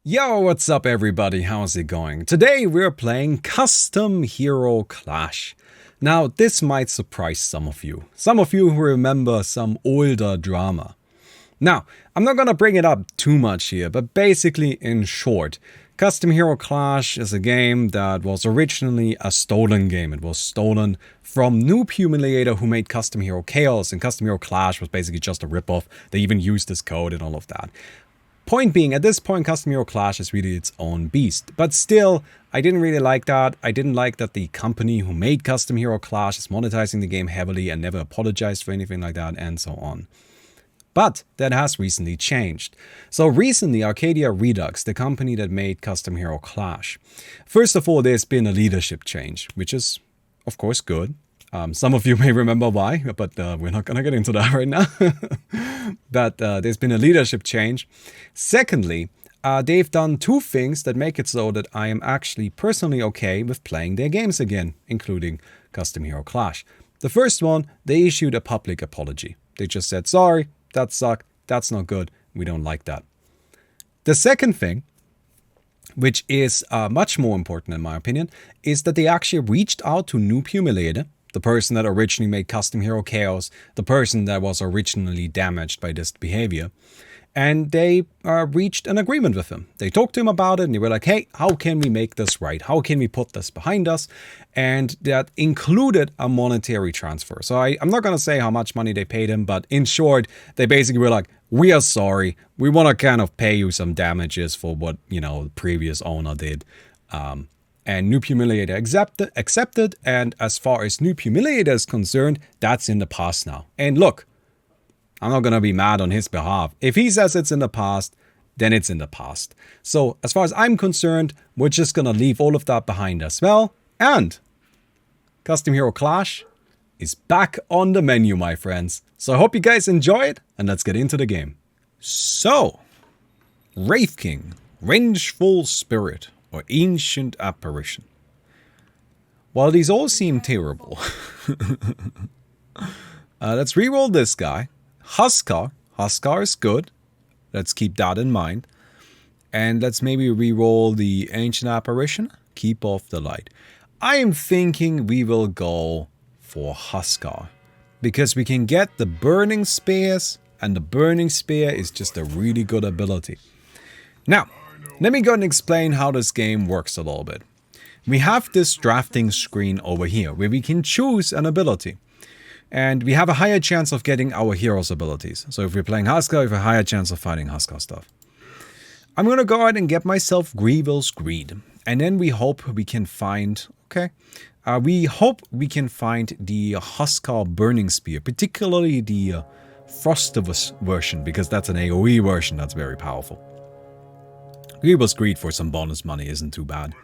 Yo, what's up everybody? How's it going? Today we're playing Custom Hero Clash. Now, this might surprise some of you. Some of you who remember some older drama. Now, I'm not gonna bring it up too much here, but basically in short, Custom Hero Clash is a game that was originally a stolen game. It was stolen from Noob Humiliator, who made Custom Hero Chaos, and Custom Hero Clash was basically just a ripoff. They even used this code and all of that. Point being, at this point, Custom Hero Clash is really its own beast. But still, I didn't really like that. I didn't like that the company who made Custom Hero Clash is monetizing the game heavily and never apologized for anything like that, and so on. But that has recently changed. So recently, Arcadia Redux, the company that made Custom Hero Clash. First of all, there's been a leadership change, which is, of course, good. Some of you may remember why, but we're not going to get into that right now. But there's been a leadership change. Secondly, they've done two things that make it so that I am actually personally okay with playing their games again, including Custom Hero Clash. The first one, they issued a public apology. They just said, sorry, that sucked, that's not good, we don't like that. The second thing, which is much more important in my opinion, is that they actually reached out to Noob Humiliator, the person that originally made Custom Hero Chaos, the person that was originally damaged by this behavior. And they reached an agreement with him. They talked to him about it and they were like, hey, how can we make this right? How can we put this behind us? And that included a monetary transfer. So I'm not going to say how much money they paid him, but in short, they basically were like, we are sorry. We want to kind of pay you some damages for what, the previous owner did. And Noob Humiliator accepted, and as far as Noob Humiliator is concerned, that's in the past now. And look, I'm not going to be mad on his behalf. If he says it's in the past, then it's in the past. So as far as I'm concerned, we're just going to leave all of that behind as well. And Custom Hero Clash is back on the menu, my friends. So I hope you guys enjoy it, and let's get into the game. So, Wraith King, Vengeful Spirit, or Ancient Apparition. While these all seem terrible, let's reroll this guy. Huskar is good. Let's keep that in mind. And let's maybe reroll the Ancient Apparition. Keep off the light. I am thinking we will go for Huskar, because we can get the Burning Spears, and the Burning Spear is just a really good ability. Now, let me go and explain how this game works a little bit. We have this drafting screen over here where we can choose an ability. And we have a higher chance of getting our hero's abilities. So if we're playing Huskar, we have a higher chance of fighting Huskar stuff. I'm going to go ahead and get myself Grievel's Greed. And then we hope we can find, we hope we can find the Huskar Burning Spear, particularly the Frostivus version, because that's an AoE version that's very powerful. Grievel's Greed for some bonus money isn't too bad.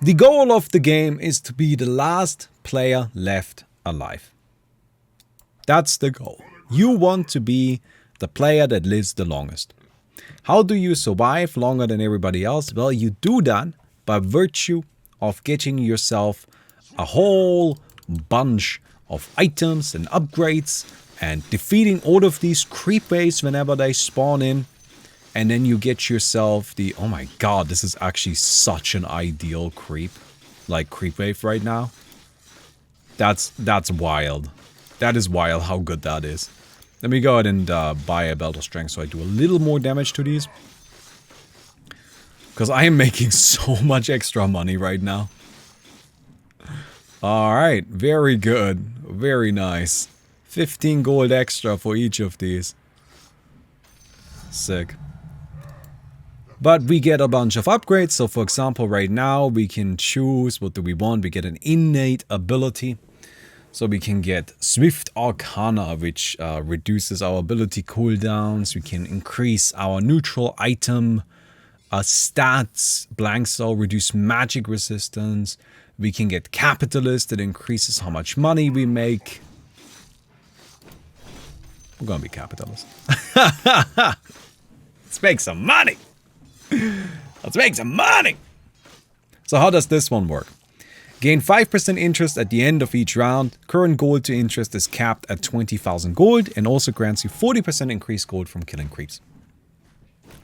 The goal of the game is to be the last player left alive. That's the goal. You want to be the player that lives the longest. How do you survive longer than everybody else? Well, you do that by virtue of getting yourself a whole bunch of items and upgrades and defeating all of these creep waves whenever they spawn in. And then you get yourself the, oh my god, this is actually such an ideal creep wave right now. That's wild. That is wild how good that is. Let me go ahead and buy a Belt of Strength so I do a little more damage to these. Because I am making so much extra money right now. Alright, very good. Very nice. 15 gold extra for each of these. Sick. But we get a bunch of upgrades. So for example, right now we can choose what do we want. We get an innate ability. So we can get Swift Arcana, which reduces our ability cooldowns. We can increase our neutral item stats. Blank Soul, reduce magic resistance. We can get Capitalist, that increases how much money we make. We're gonna be Capitalist. Let's make some money! Let's make some money! So how does this one work? Gain 5% interest at the end of each round. Current gold to interest is capped at 20,000 gold and also grants you 40% increased gold from killing creeps.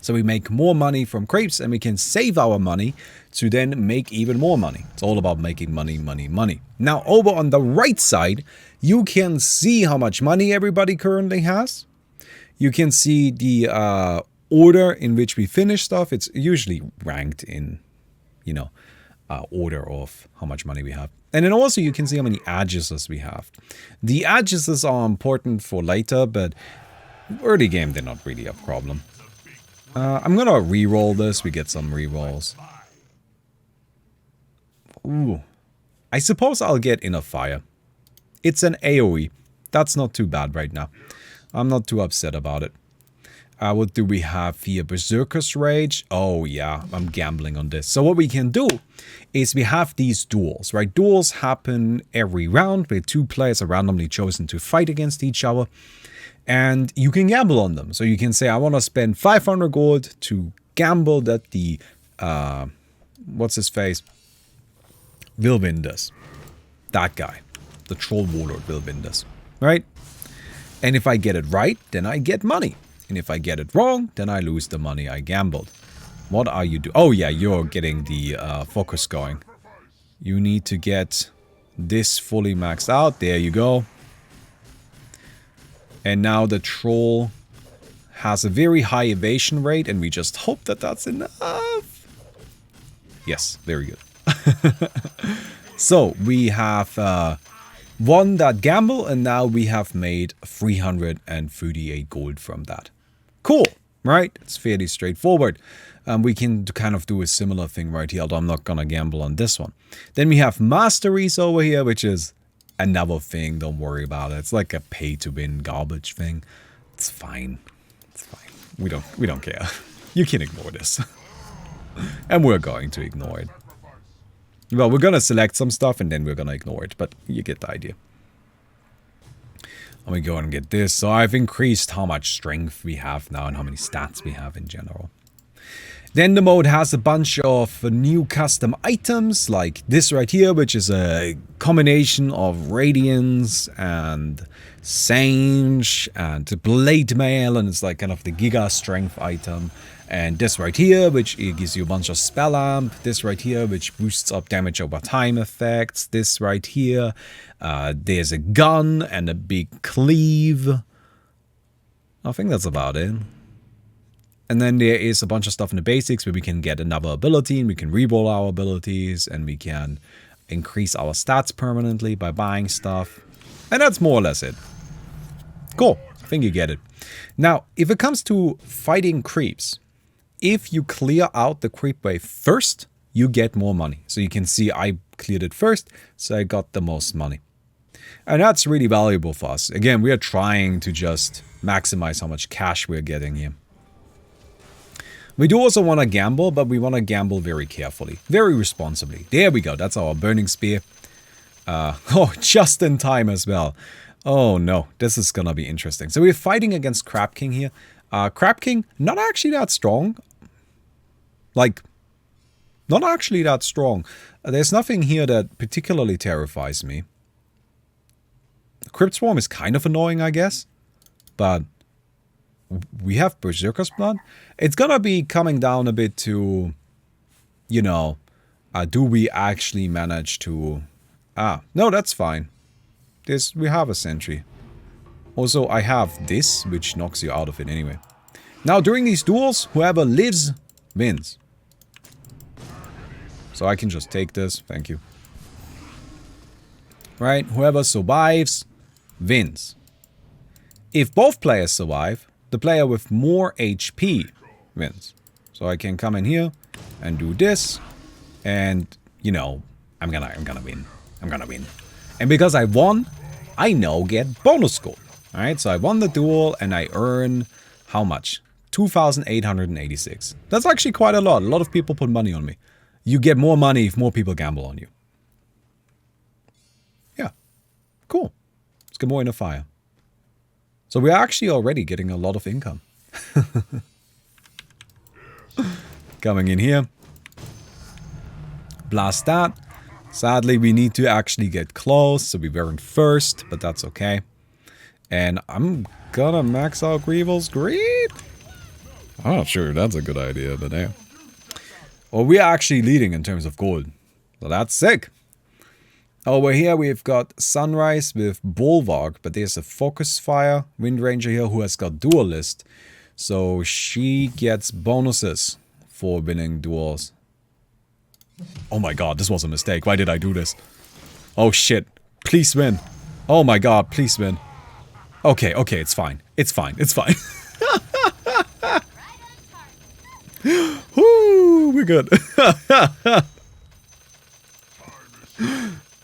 So we make more money from creeps and we can save our money to then make even more money. It's all about making money, money, money. Now over on the right side, you can see how much money everybody currently has. You can see the order in which we finish stuff. It's usually ranked in, you know, order of how much money we have. And then also you can see how many addresses we have. The addresses are important for later, but early game they're not really a problem. I'm gonna re-roll this. We get some re-rolls. Ooh. I suppose I'll get Inner Fire. It's an AoE. That's not too bad right now. I'm not too upset about it. What do we have here? Berserker's Rage. Oh yeah, I'm gambling on this. So what we can do is we have these duels, right? Duels happen every round where two players are randomly chosen to fight against each other. And you can gamble on them. So you can say, I want to spend 500 gold to gamble that the, what's his face? Will win this. That guy. The Troll Warlord will win this. Right? And if I get it right, then I get money. And if I get it wrong, then I lose the money I gambled. What are you doing? Oh yeah, you're getting the focus going. You need to get this fully maxed out. There you go. And now the troll has a very high evasion rate, and we just hope that that's enough. Yes, very good. So we have won that gamble, and now we have made 338 gold from that. Cool, right? It's fairly straightforward. We can kind of do a similar thing right here, although I'm not gonna gamble on this one. Then we have masteries over here, which is another thing. Don't worry about it. It's like a pay-to-win garbage thing. It's fine. It's fine. We don't care. You can ignore this. And we're going to ignore it. Well, we're gonna select some stuff and then we're gonna ignore it, but you get the idea. Let me go and get this. So I've increased how much strength we have now and how many stats we have in general. Then the mode has a bunch of new custom items like this right here, which is a combination of Radiance and Sange and Blade Mail, and it's like kind of the Giga Strength item. And this right here, which gives you a bunch of Spell Amp. This right here, which boosts up damage over time effects. This right here, there's a gun and a big cleave. I think that's about it. And then there is a bunch of stuff in the basics where we can get another ability and we can reroll our abilities and we can increase our stats permanently by buying stuff. And that's more or less it. Cool. I think you get it. Now, if it comes to fighting creeps, if you clear out the creep wave first, you get more money. So you can see I cleared it first, so I got the most money. And that's really valuable for us. Again, we are trying to just maximize how much cash we're getting here. We do also want to gamble, but we want to gamble very carefully, very responsibly. There we go. That's our Burning Spear. Oh, just in time as well. Oh no, this is gonna be interesting. So we're fighting against Crab King here. Crab King, not actually that strong. Like, not actually that strong. There's nothing here that particularly terrifies me. Crypt Swarm is kind of annoying, I guess. But we have Berserker's Blood. It's gonna be coming down a bit to, you know, do we actually manage to... no, that's fine. We have a sentry. Also, I have this, which knocks you out of it anyway. Now, during these duels, whoever lives, wins. So I can just take this. Thank you. Right? Whoever survives, wins. If both players survive, the player with more HP wins. So I can come in here and do this. And, you know, I'm gonna win. I'm gonna win. And because I won, I now get bonus gold. Alright, so I won the duel and I earn how much? 2,886. That's actually quite a lot. A lot of people put money on me. You get more money if more people gamble on you. Yeah. Cool. Let's get more in the fire. So we're actually already getting a lot of income. Coming in here. Blast that. Sadly, we need to actually get close, so we weren't first, but that's okay. And I'm gonna max out Grievel's Greed. I'm not sure that's a good idea, but yeah. Well, we are actually leading in terms of gold. So that's sick. Over here we've got Sunrise with Bulwark, but there's a Focus Fire Wind Ranger here who has got Duelist. So she gets bonuses for winning duels. Oh my god, this was a mistake. Why did I do this? Oh shit. Please win. Oh my god, please win. Okay, okay, it's fine. It's fine, it's fine. Woo, we're good.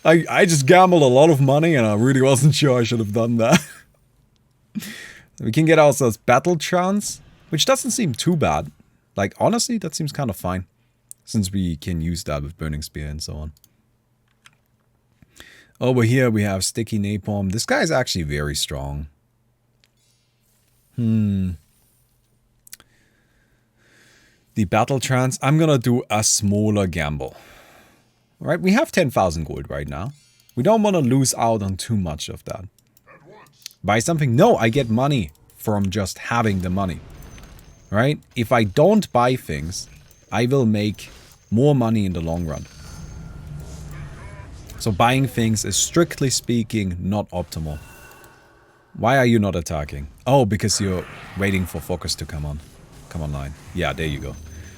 I just gambled a lot of money and I really wasn't sure I should have done that. We can get ourselves Battle Trance, which doesn't seem too bad. Like, honestly, that seems kind of fine. Since we can use that with Burning Spear and so on. Over here we have Sticky Napalm. This guy is actually very strong. The Battle Trance. I'm gonna do a smaller gamble. Alright, we have 10,000 gold right now. We don't want to lose out on too much of that. Buy something? No, I get money from just having the money. Right? If I don't buy things, I will make more money in the long run. So buying things is strictly speaking not optimal. Why are you not attacking? Oh, because you're waiting for Focus to come online. Yeah, there you go.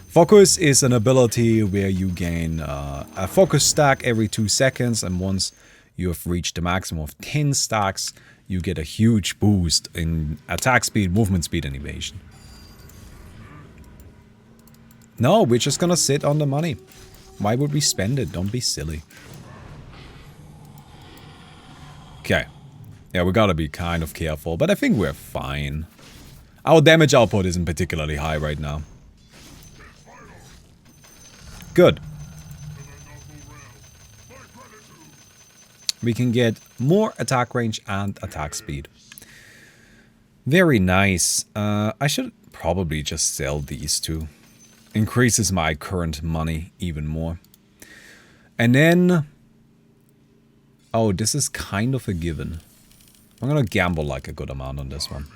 Focus is an ability where you gain a focus stack every 2 seconds, and once you have reached the maximum of 10 stacks, you get a huge boost in attack speed, movement speed, and evasion. No, we're just gonna sit on the money. Why would we spend it? Don't be silly. Okay. Yeah, we gotta be kind of careful, but I think we're fine. Our damage output isn't particularly high right now. Good. We can get more attack range and attack speed. Very nice. I should probably just sell these two. Increases my current money even more. And then... oh, this is kind of a given. I'm gonna gamble like a good amount on this one.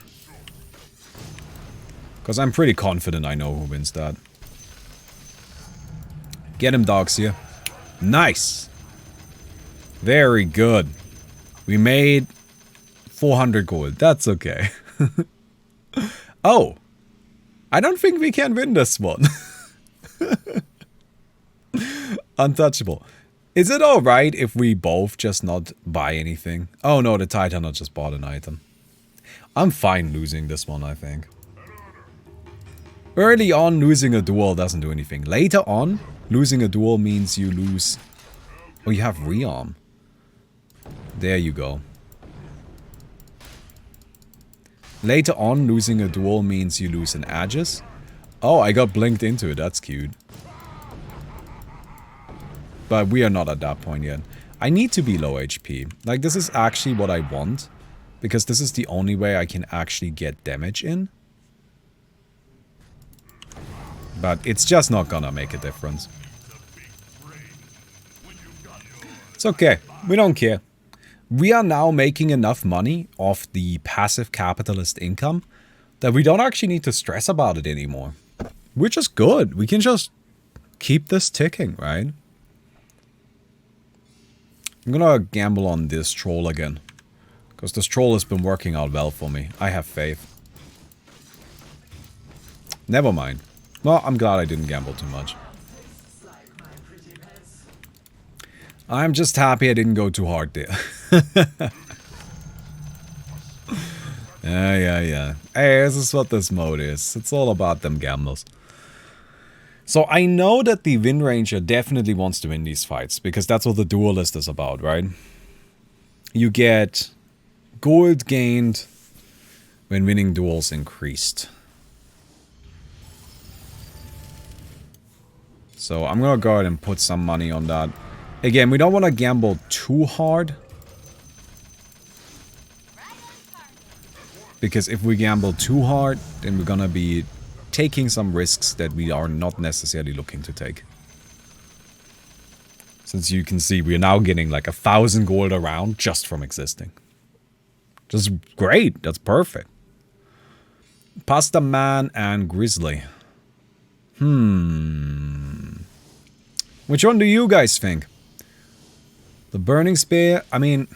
Because I'm pretty confident I know who wins that. Get him, dogs here. Nice! Very good. We made 400 gold. That's okay. Oh! I don't think we can win this one. Untouchable. Is it alright if we both just not buy anything? Oh no, the Titanoid just bought an item. I'm fine losing this one, I think. Early on, losing a duel doesn't do anything. Later on, losing a duel means you lose... oh, you have rearm. There you go. Later on, losing a duel means you lose an Aegis. Oh, I got blinked into it. That's cute. But we are not at that point yet. I need to be low HP. Like, this is actually what I want. Because this is the only way I can actually get damage in. But it's just not gonna make a difference. It's okay. We don't care. We are now making enough money off the passive capitalist income that we don't actually need to stress about it anymore. We're just good. We can just keep this ticking, right? I'm gonna gamble on this troll again. Because this troll has been working out well for me. I have faith. Never mind. Well, I'm glad I didn't gamble too much. I'm just happy I didn't go too hard there. Yeah. Hey, this is what this mode is. It's all about them gambles. So I know that the Wind Ranger definitely wants to win these fights, because that's what the duelist is about, right? You get gold gained when winning duels increased. So I'm gonna go ahead and put some money on that. Again, we don't want to gamble too hard. Because if we gamble too hard, then we're gonna be taking some risks that we are not necessarily looking to take. Since you can see, we are now getting like 1,000 gold a round just from existing. Just great, that's perfect. Pasta Man and Grizzly. Which one do you guys think? The Burning Spear? I mean,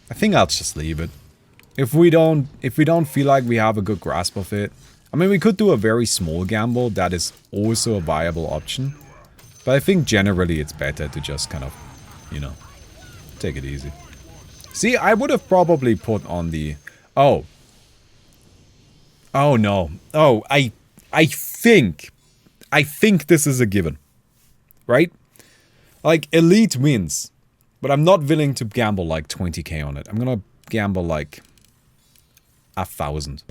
I think I'll just leave it. If we don't feel like we have a good grasp of it. I mean, we could do a very small gamble. That is also a viable option. But I think generally it's better to just kind of, you know, take it easy. See, I would have probably put on the... Oh. Oh, no. Oh, I think this is a given. Right? Like, Elite wins. But I'm not willing to gamble like 20k on it. I'm gonna gamble like 1,000.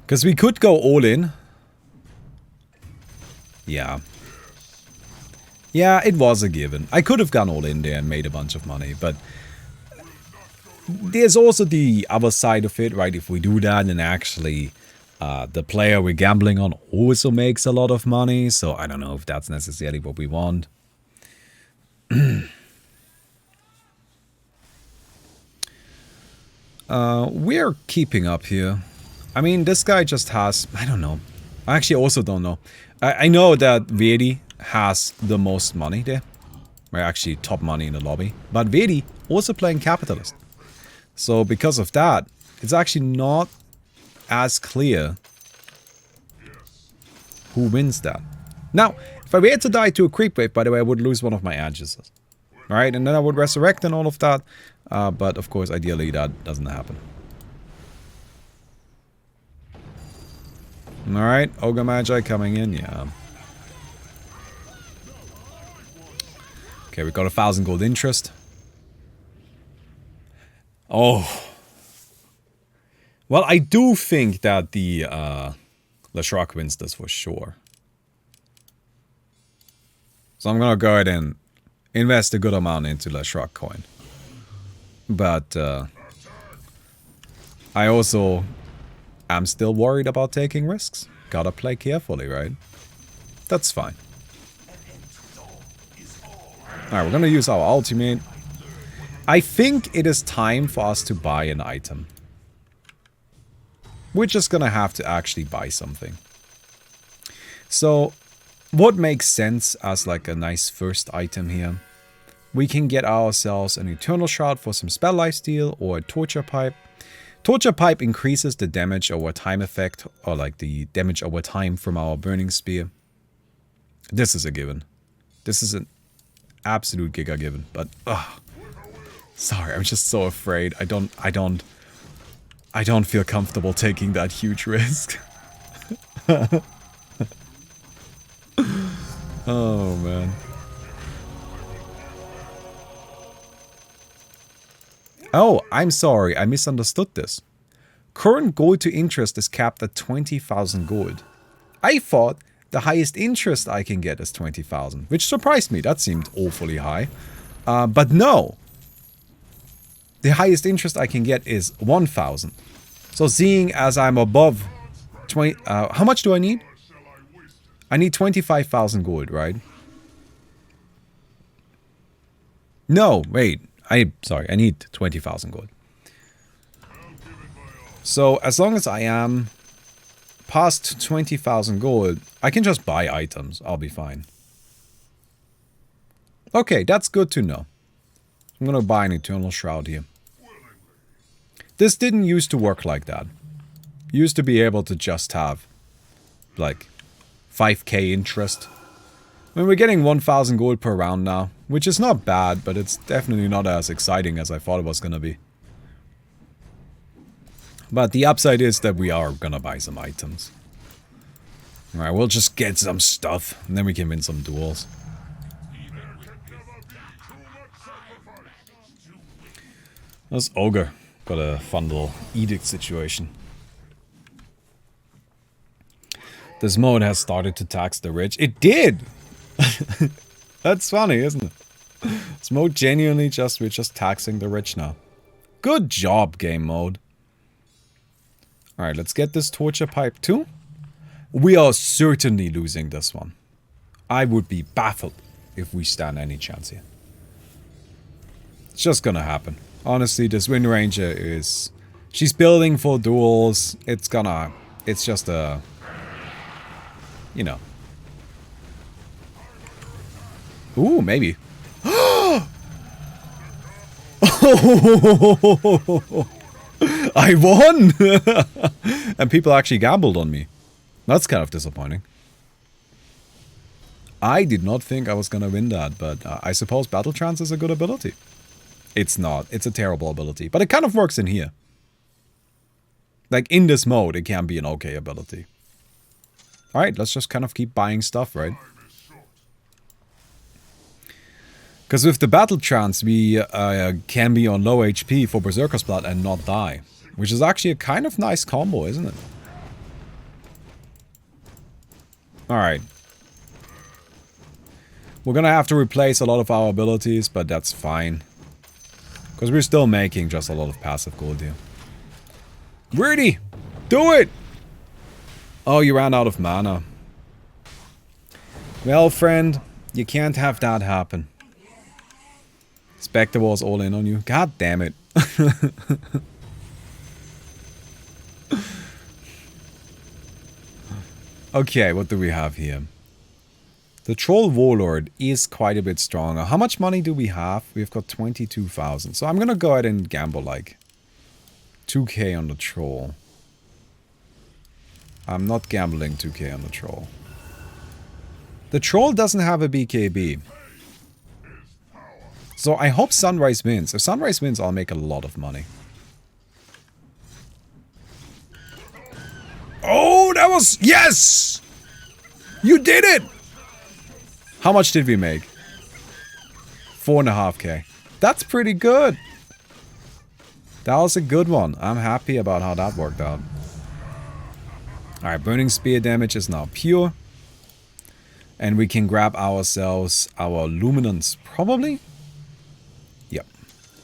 Because we could go all in. Yeah. Yeah, it was a given. I could have gone all in there and made a bunch of money, but there's also the other side of it, right? If we do that, then actually the player we're gambling on also makes a lot of money, so I don't know if that's necessarily what we want. We're keeping up here. I mean, this guy just has... I don't know. I actually also don't know. I know that Vedi has the most money there. Or actually top money in the lobby. But Vedi also playing Capitalist. So because of that, it's actually not as clear who wins that. Now, if I were to die to a creep wave, by the way, I would lose one of my edges. Right? And then I would resurrect and all of that. But of course, ideally that doesn't happen. Alright, Ogre Magi coming in, yeah. Okay, we got 1,000 gold interest. Oh. Well, I do think that the Leshrac wins this for sure. So I'm gonna go ahead and invest a good amount into Leshrac coin. But I also am still worried about taking risks. Gotta play carefully, right? That's fine. Alright, we're gonna use our ultimate. I think it is time for us to buy an item. We're just gonna have to actually buy something. So, what makes sense as like a nice first item here? We can get ourselves an Eternal Shroud for some spell lifesteal or a Torture Pipe. Torture Pipe increases the damage over time effect, or like the damage over time from our Burning Spear. This is a given. This is an absolute giga given, but sorry, I'm just so afraid. I don't feel comfortable taking that huge risk. Oh man. Oh, I'm sorry, I misunderstood this. Current gold to interest is capped at 20,000 gold. I thought the highest interest I can get is 20,000, which surprised me. That seemed awfully high. But no. The highest interest I can get is 1,000. So seeing as I'm above 20... how much do I need? I need 25,000 gold, right? No, wait. Sorry, I need 20,000 gold. So, as long as I am past 20,000 gold, I can just buy items. I'll be fine. Okay, that's good to know. I'm gonna buy an Eternal Shroud here. This didn't used to work like that. Used to be able to just have, like, 5k interest. I mean, we're getting 1,000 gold per round now, which is not bad, but it's definitely not as exciting as I thought it was gonna be. But the upside is that we are gonna buy some items. Alright, we'll just get some stuff, and then we can win some duels. This Ogre got a fun little edict situation. This mode has started to tax the rich. It did! That's funny, isn't it? This mode genuinely we're just taxing the rich now. Good job, game mode. Alright, let's get this Torture Pipe too. We are certainly losing this one. I would be baffled if we stand any chance here. It's just gonna happen. Honestly, this Wind Ranger is She's building for duels. It's gonna... It's just a... You know. Ooh, maybe. I won! And people actually gambled on me. That's kind of disappointing. I did not think I was gonna win that, but I suppose Battle Trance is a good ability. It's not. It's a terrible ability. But it kind of works in here. Like, in this mode, it can be an okay ability. Alright, let's just kind of keep buying stuff, right? Because with the Battle Trance, we can be on low HP for Berserker's Blood and not die. Which is actually a kind of nice combo, isn't it? Alright. We're gonna have to replace a lot of our abilities, but that's fine. Because we're still making just a lot of passive gold here. Rudy! Do it! Oh, you ran out of mana. Well, friend, you can't have that happen. Spectre was all in on you. God damn it. Okay, what do we have here? The Troll Warlord is quite a bit stronger. How much money do we have? We've got 22,000. So I'm gonna go ahead and gamble like 2k on the Troll. I'm not gambling 2k on the Troll. The Troll doesn't have a BKB. So I hope Sunrise wins. If Sunrise wins, I'll make a lot of money. Oh, that was... Yes! You did it! How much did we make? 4.5k. That's pretty good. That was a good one. I'm happy about how that worked out. Alright, Burning Spear damage is now pure. And we can grab ourselves our Luminance, probably? Yep.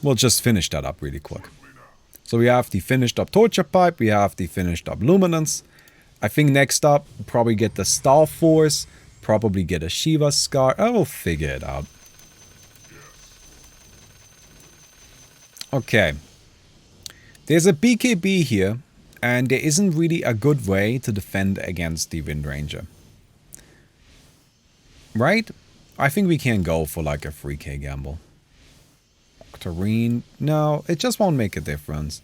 We'll just finish that up really quick. So we have the finished up Torture Pipe, we have the finished up Luminance. I think next up, we'll probably get the Star Force, probably get a Shiva Scar. I will figure it out. Okay. There's a BKB here, and there isn't really a good way to defend against the Wind Ranger. Right? I think we can go for like a 3k gamble. Octarine. No, it just won't make a difference.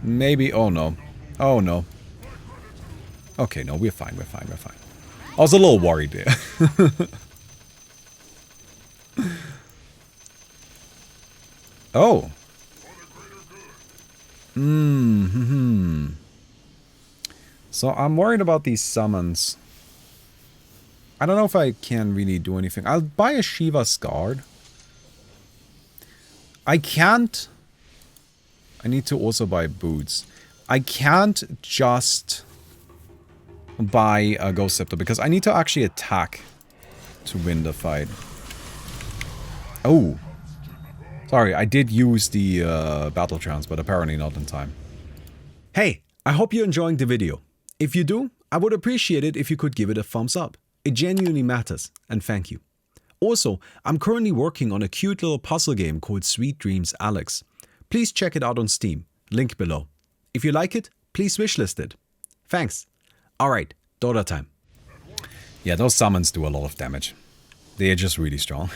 Maybe. Oh no. Oh no. Okay, no, we're fine, we're fine, we're fine. I was a little worried there. Oh. So I'm worried about these summons. I don't know if I can really do anything. I'll buy a Shiva Scarred. I can't... I need to also buy boots. I can't just buy a Ghost Scepter because I need to actually attack to win the fight. Oh. Sorry, I did use the Battle Trance, but apparently not in time. Hey, I hope you're enjoying the video. If you do, I would appreciate it if you could give it a thumbs up. It genuinely matters, and thank you. Also, I'm currently working on a cute little puzzle game called Sweet Dreams Alex. Please check it out on Steam, link below. If you like it, please wishlist it. Thanks. Alright, Dota time. Yeah, those summons do a lot of damage. They are just really strong.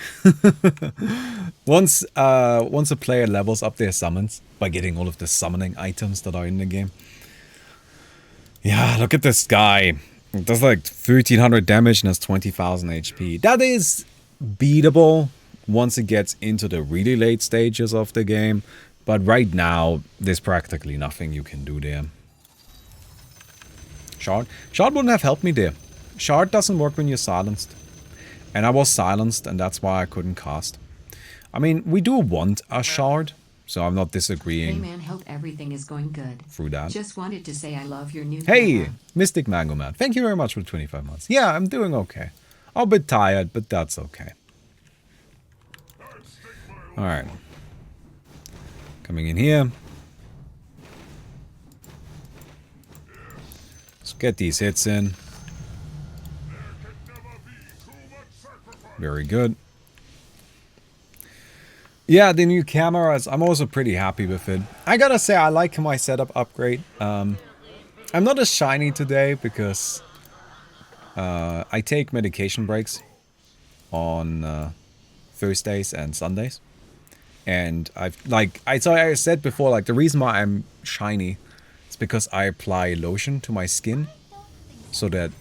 Once a player levels up their summons by getting all of the summoning items that are in the game. Yeah, look at this guy. It does like 1300 damage and has 20,000 HP. That is beatable once it gets into the really late stages of the game. But right now, there's practically nothing you can do there. Shard? Shard wouldn't have helped me there. Shard doesn't work when you're silenced. And I was silenced, and that's why I couldn't cast. I mean, we do want a Shard, so I'm not disagreeing. Hey man, hope everything is going good. Through that. Just wanted to say I love your new Hey, camera. Mystic Mango Man. Thank you very much for 25 months. Yeah, I'm doing okay. I'm a bit tired, but that's okay. Alright. Coming in here. Let's get these hits in. Very good. Yeah, the new cameras, I'm also pretty happy with it. I gotta say, I like my setup upgrade. I'm not as shiny today because I take medication breaks on Thursdays and Sundays. And I said before, like the reason why I'm shiny is because I apply lotion to my skin so that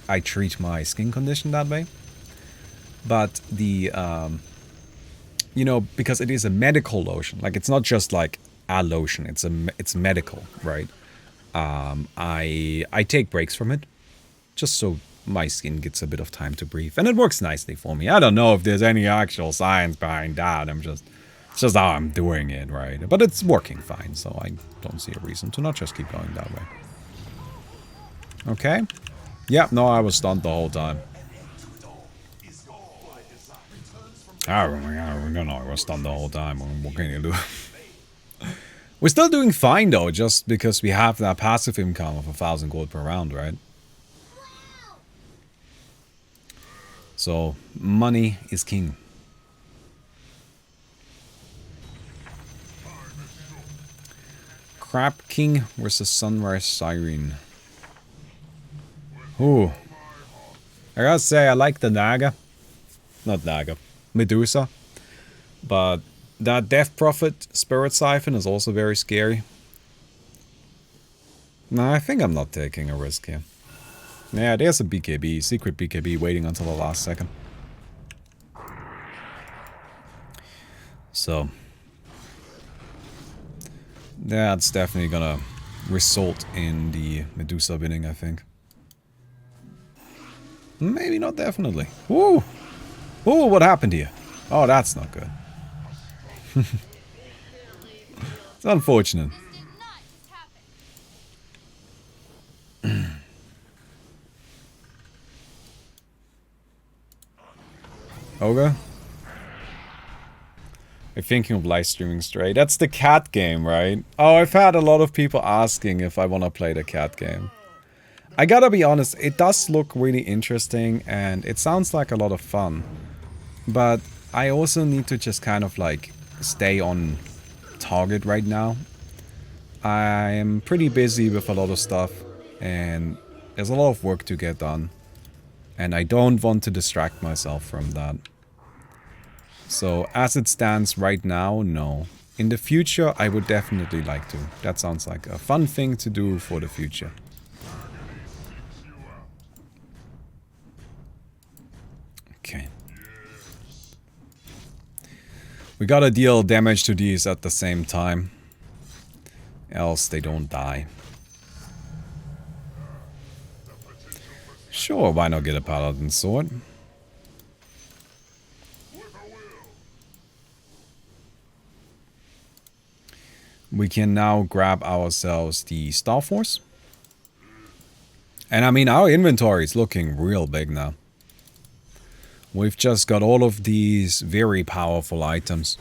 I treat my skin condition that way. But the you know, because it is a medical lotion, like it's not just like a lotion, it's medical, right? I take breaks from it just so my skin gets a bit of time to breathe, and it works nicely for me. I don't know if there's any actual science behind that. It's just how I'm doing it, right? But it's working fine, so I don't see a reason to not just keep going that way. Okay. Yeah, no, I was stunned the whole time. I was stunned the whole time. What can you do? We're still doing fine though, just because we have that passive income of 1,000 gold per round, right? So, money is king. Crab King versus Sunrise Siren. Ooh. I gotta say, I like the Naga. Not Naga. Medusa. But that Death Prophet Spirit Siphon is also very scary. No, I think I'm not taking a risk here. Yeah, there's a BKB, secret BKB waiting until the last second. So, that's definitely gonna result in the Medusa winning, I think. Maybe not definitely. Woo! Ooh, what happened here? Oh, that's not good. It's unfortunate. Ogre? You're thinking of live streaming Stray. That's the cat game, right? Oh, I've had a lot of people asking if I want to play the cat game. I gotta be honest, it does look really interesting and it sounds like a lot of fun. But I also need to just kind of like stay on target right now. I am pretty busy with a lot of stuff and there's a lot of work to get done. And I don't want to distract myself from that. So as it stands right now, no. In the future, I would definitely like to. That sounds like a fun thing to do for the future. Okay. We gotta deal damage to these at the same time. Else they don't die. Sure, why not get a paladin sword? We can now grab ourselves the Star Force. And I mean, our inventory is looking real big now. We've just got all of these very powerful items.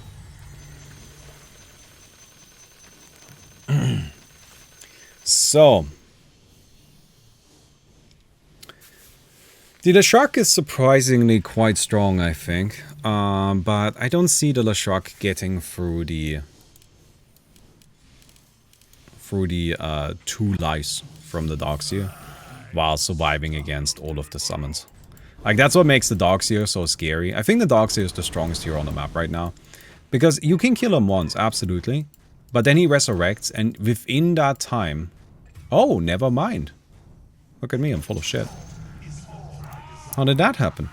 So. The Leshrac is surprisingly quite strong, I think. But I don't see the Leshrac getting through the 2 lives from the Darkseer while surviving against all of the summons. Like, that's what makes the Darkseer so scary. I think the Darkseer is the strongest hero on the map right now. Because you can kill him once, absolutely. But then he resurrects, and within that time... Oh, never mind. Look at me, I'm full of shit. How did that happen?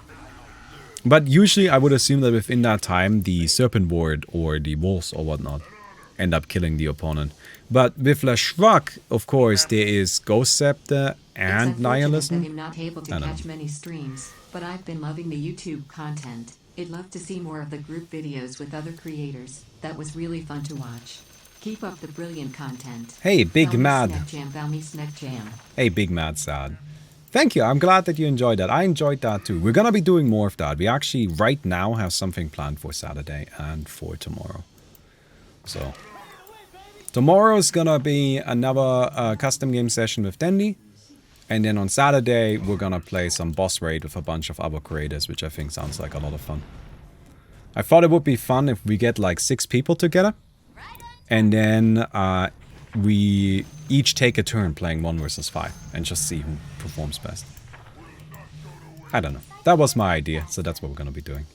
But usually I would assume that within that time, the Serpent Ward or the Wolves or whatnot end up killing the opponent. But with Leshrac, of course, there is Ghost Scepter and Nihilism. That I'm not able to catch many streams, but I've been loving the YouTube content. I'd love to see more of the group videos with other creators. That was really fun to watch. Keep up the brilliant content. Hey, Big Baumi Mad. Snack Jam, Baumi Snack Jam. Hey, Big Mad Sad. Thank you. I'm glad that you enjoyed that. I enjoyed that too. We're gonna be doing more of that. We actually right now have something planned for Saturday and for tomorrow. So tomorrow is gonna be another custom game session with Dandy. And then on Saturday, we're gonna play some boss raid with a bunch of other creators, which I think sounds like a lot of fun. I thought it would be fun if we get like 6 people together. And then we each take a turn playing 1 versus 5 and just see who performs best. I don't know. That was my idea, so that's what we're gonna be doing.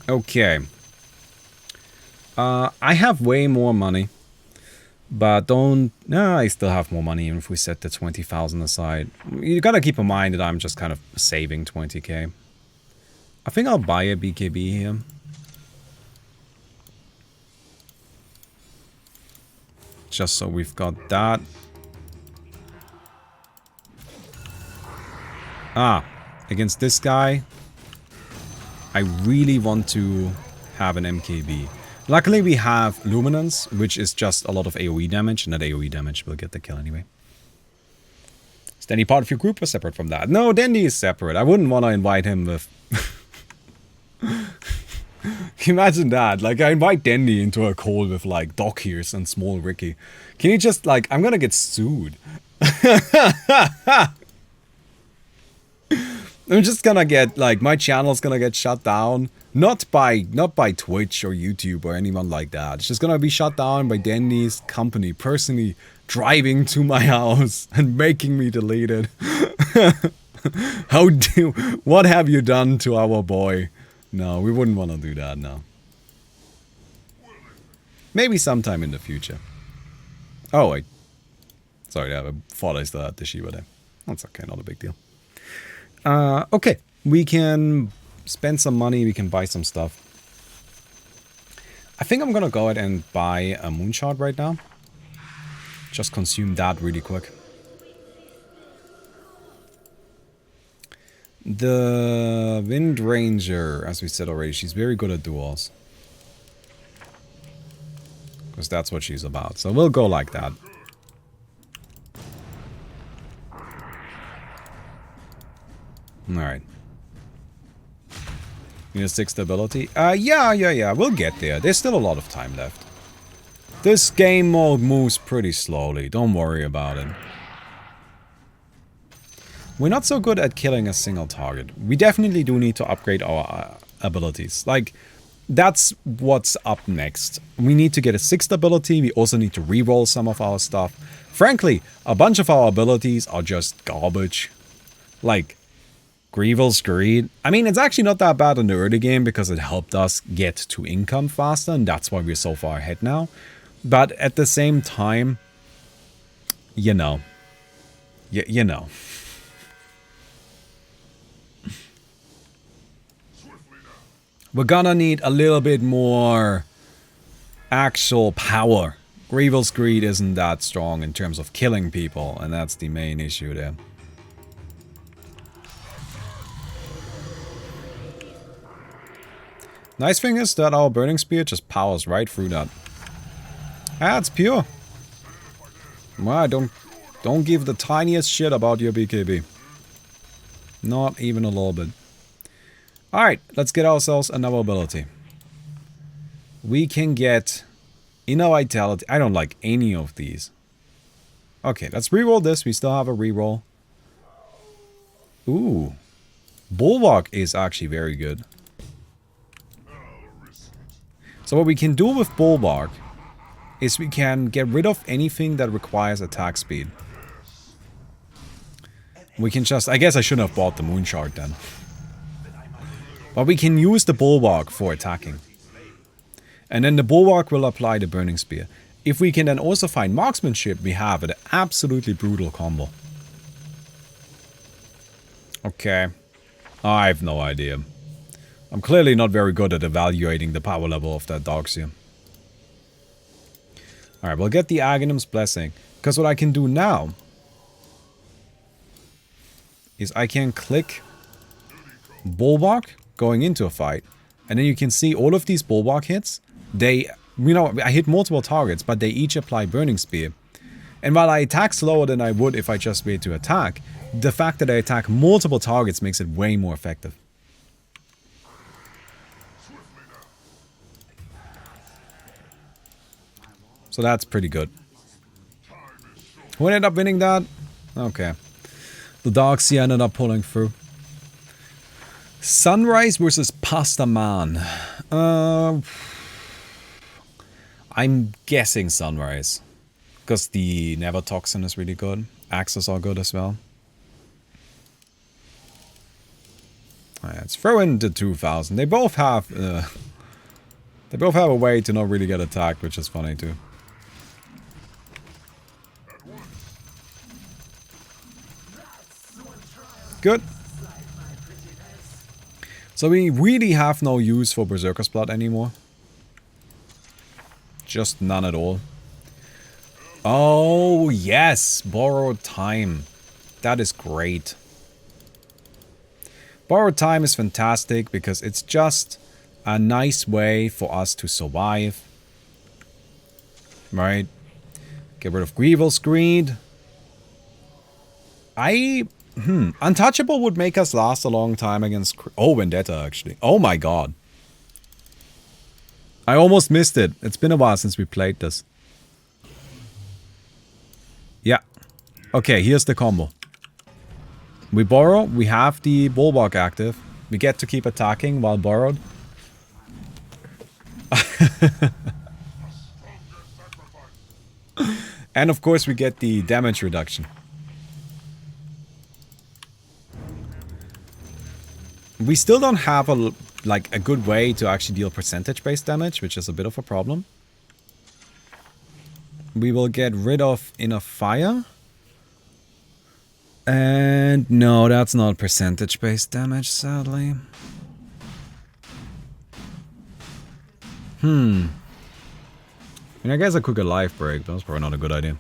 Okay. I have way more money. But don't... No, I still have more money even if we set the 20,000 aside. You gotta keep in mind that I'm just kind of saving 20k. I think I'll buy a BKB here. Just so we've got that. Ah, against this guy, I really want to have an MKB. Luckily we have Luminance, which is just a lot of AoE damage, and that AoE damage will get the kill anyway. Is Danny part of your group or separate from that? No, Danny is separate. I wouldn't want to invite him with... Imagine that. Like, I invite Danny into a call with, like, Doc Hears and Small Ricky. Can you just, like... I'm gonna get sued. I'm just gonna get, like, my channel's gonna get shut down. Not by Twitch or YouTube or anyone like that. It's just gonna be shut down by Danny's company personally driving to my house and making me delete it. What have you done to our boy? No, we wouldn't want to do that, no. Maybe sometime in the future. Oh, wait. Sorry, I thought I still had the Shiva there. That's okay, not a big deal. Okay, we can spend some money, we can buy some stuff. I think I'm gonna go ahead and buy a Moonshot right now. Just consume that really quick. The Wind Ranger, as we said already, she's very good at duels. Because that's what she's about. So we'll go like that. Alright. Need a 6 stability? Yeah. We'll get there. There's still a lot of time left. This game mode moves pretty slowly. Don't worry about it. We're not so good at killing a single target. We definitely do need to upgrade our abilities. Like, that's what's up next. We need to get a 6th ability. We also need to reroll some of our stuff. Frankly, a bunch of our abilities are just garbage. Like, Grievel's Greed. I mean, it's actually not that bad in the early game because it helped us get to income faster, and that's why we're so far ahead now. But at the same time, you know. You know. We're gonna need a little bit more actual power. Grievel's Greed isn't that strong in terms of killing people, and that's the main issue there. Nice thing is that our Burning Spear just powers right through that. Ah, it's pure. Well, don't give the tiniest shit about your BKB. Not even a little bit. Alright, let's get ourselves another ability. We can get Inner Vitality. I don't like any of these. Okay, let's reroll this. We still have a reroll. Ooh. Bulwark is actually very good. So what we can do with Bulwark is we can get rid of anything that requires attack speed. We can just... I guess I shouldn't have bought the Moonshard then. But we can use the Bulwark for attacking. And then the Bulwark will apply the Burning Spear. If we can then also find Marksmanship, we have an absolutely brutal combo. Okay. I have no idea. I'm clearly not very good at evaluating the power level of that Darkseer. Alright, we'll get the Aghanim's Blessing. Because what I can do now is I can click Bulwark going into a fight. And then you can see all of these Bulwark hits. They, you know, I hit multiple targets, but they each apply Burning Spear. And while I attack slower than I would if I just wait to attack, the fact that I attack multiple targets makes it way more effective. So that's pretty good. Who ended up winning that? Okay. The Darkseid ended up pulling through. Sunrise versus Pasta Man. I'm guessing Sunrise. Because the Never-Toxin is really good. Axes are good as well. Alright, let's throw in the 2000. They both have a way to not really get attacked, which is funny too. Good. So we really have no use for Berserker's Blood anymore. Just none at all. Oh, yes! Borrowed Time. That is great. Borrowed Time is fantastic because it's just a nice way for us to survive. Right? Get rid of Grievel's Greed. Untouchable would make us last a long time against... Oh, Vendetta, actually. Oh my god. I almost missed it. It's been a while since we played this. Yeah. Okay, here's the combo. We borrow. We have the Bulwark active. We get to keep attacking while borrowed. And of course we get the damage reduction. We still don't have a good way to actually deal percentage-based damage, which is a bit of a problem. We will get rid of Inner Fire. And no, that's not percentage-based damage, sadly. I mean, I guess I could get Life Break, but that's probably not a good idea.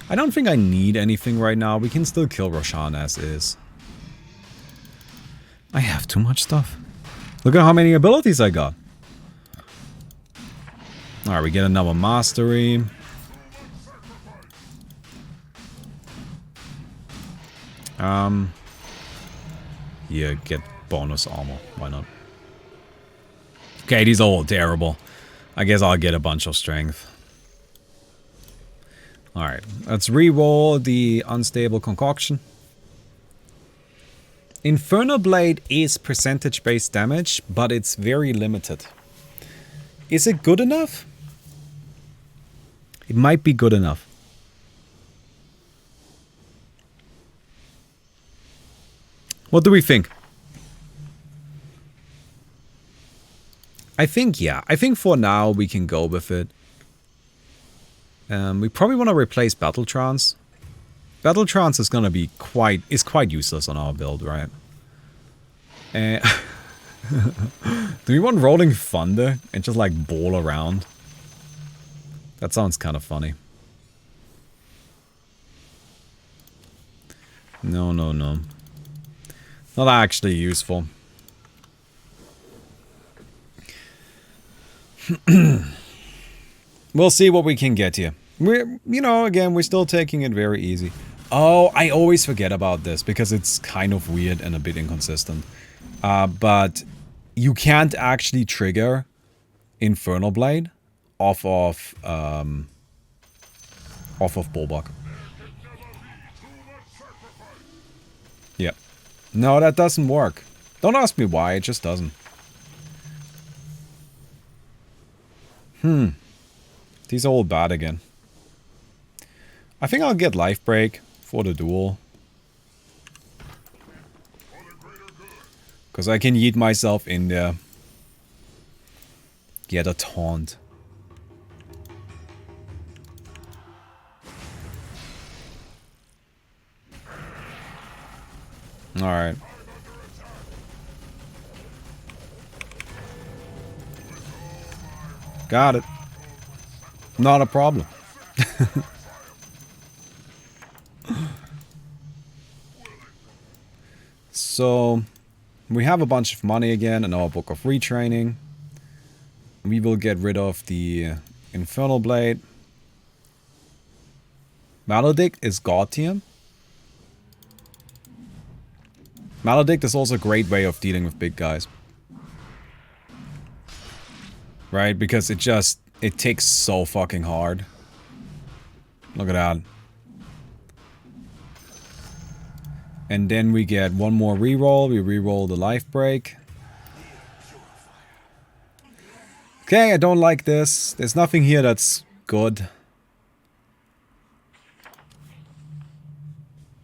I don't think I need anything right now. We can still kill Roshan as is. I have too much stuff. Look at how many abilities I got. Alright, we get another Mastery. Yeah, get bonus armor. Why not? Okay, these are all terrible. I guess I'll get a bunch of strength. Alright, let's re-roll the Unstable Concoction. Infernal Blade is percentage-based damage, but it's very limited. Is it good enough? It might be good enough. What do we think? I think, yeah. I think for now we can go with it. We probably want to replace Battle Trance. Battle Trance is gonna be quite useless on our build, right? Do we want Rolling Thunder and just like ball around? That sounds kind of funny. No. Not actually useful. We'll see what we can get here. We're, again, we're still taking it very easy. Oh, I always forget about this because it's kind of weird and a bit inconsistent. But you can't actually trigger Infernal Blade off of Bulwark. Yeah. No, that doesn't work. Don't ask me why, it just doesn't. These are all bad again. I think I'll get Life Break for the duel. Because I can yeet myself in there. Get a taunt. Alright. Got it. Not a problem. So, we have a bunch of money again in our Book of Retraining. We will get rid of the Infernal Blade. Maledict is God tier. Maledict is also a great way of dealing with big guys. Right? Because it takes so fucking hard. Look at that. And then we get one more reroll. We reroll the life break. Okay, I don't like this. There's nothing here that's good.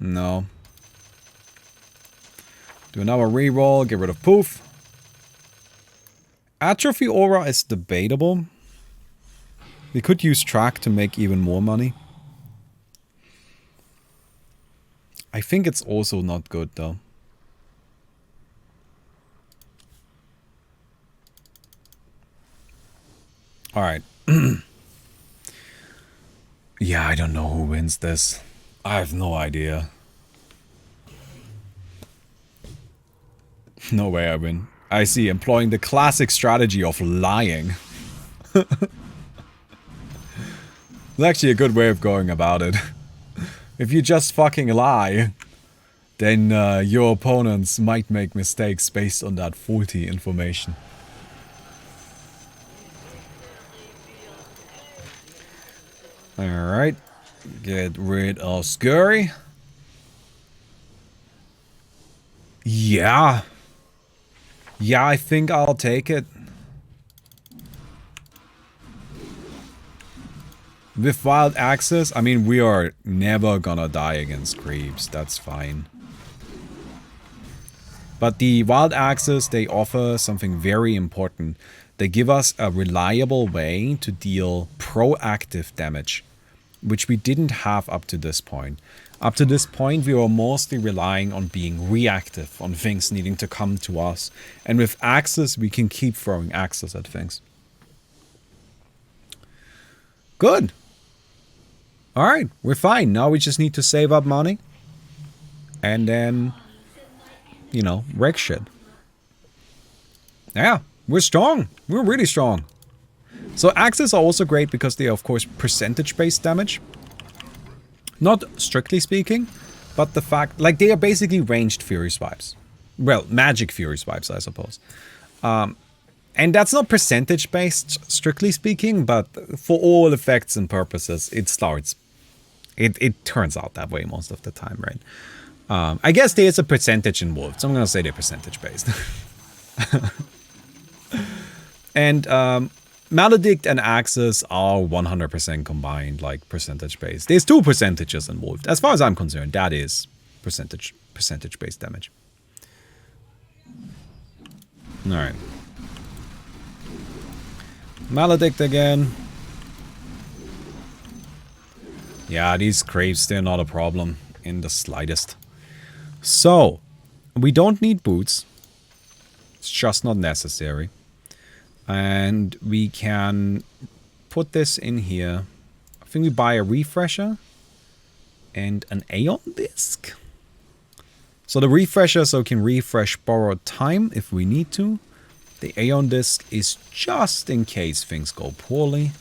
No. Do another reroll, get rid of poof. Atrophy aura is debatable. We could use track to make even more money. I think it's also not good though. Alright. Yeah, I don't know who wins this. I have no idea. No way I win. I see, employing the classic strategy of lying. It's actually a good way of going about it. If you just fucking lie, then your opponents might make mistakes based on that faulty information. Alright. Get rid of Scurry. Yeah. Yeah, I think I'll take it. With wild access, I mean, we are never gonna die against creeps. That's fine. But the wild access, they offer something very important. They give us a reliable way to deal proactive damage, which we didn't have up to this point. Up to this point, we were mostly relying on being reactive, on things needing to come to us. And with access, we can keep throwing access at things. Good. Alright, we're fine. Now we just need to save up money. And then, you know, wreck shit. Yeah, we're strong. We're really strong. So axes are also great because they are, of course, percentage-based damage. Not strictly speaking, but the fact... Like, they are basically ranged Fury Swipes. Well, magic Fury Swipes, I suppose. And that's not percentage-based, strictly speaking, but for all effects and purposes, it starts... It turns out that way most of the time, right? I guess there's a percentage involved, so I'm gonna say they're percentage-based. And Maledict and Axis are 100% combined, like percentage-based. There's 2 percentages involved. As far as I'm concerned, that is percentage-based damage. Alright. Maledict again. Yeah, these creeps, they're not a problem in the slightest. So, we don't need boots. It's just not necessary. And we can put this in here. I think we buy a refresher and an Aeon Disc. So the refresher so can refresh borrowed time if we need to. The Aeon Disc is just in case things go poorly.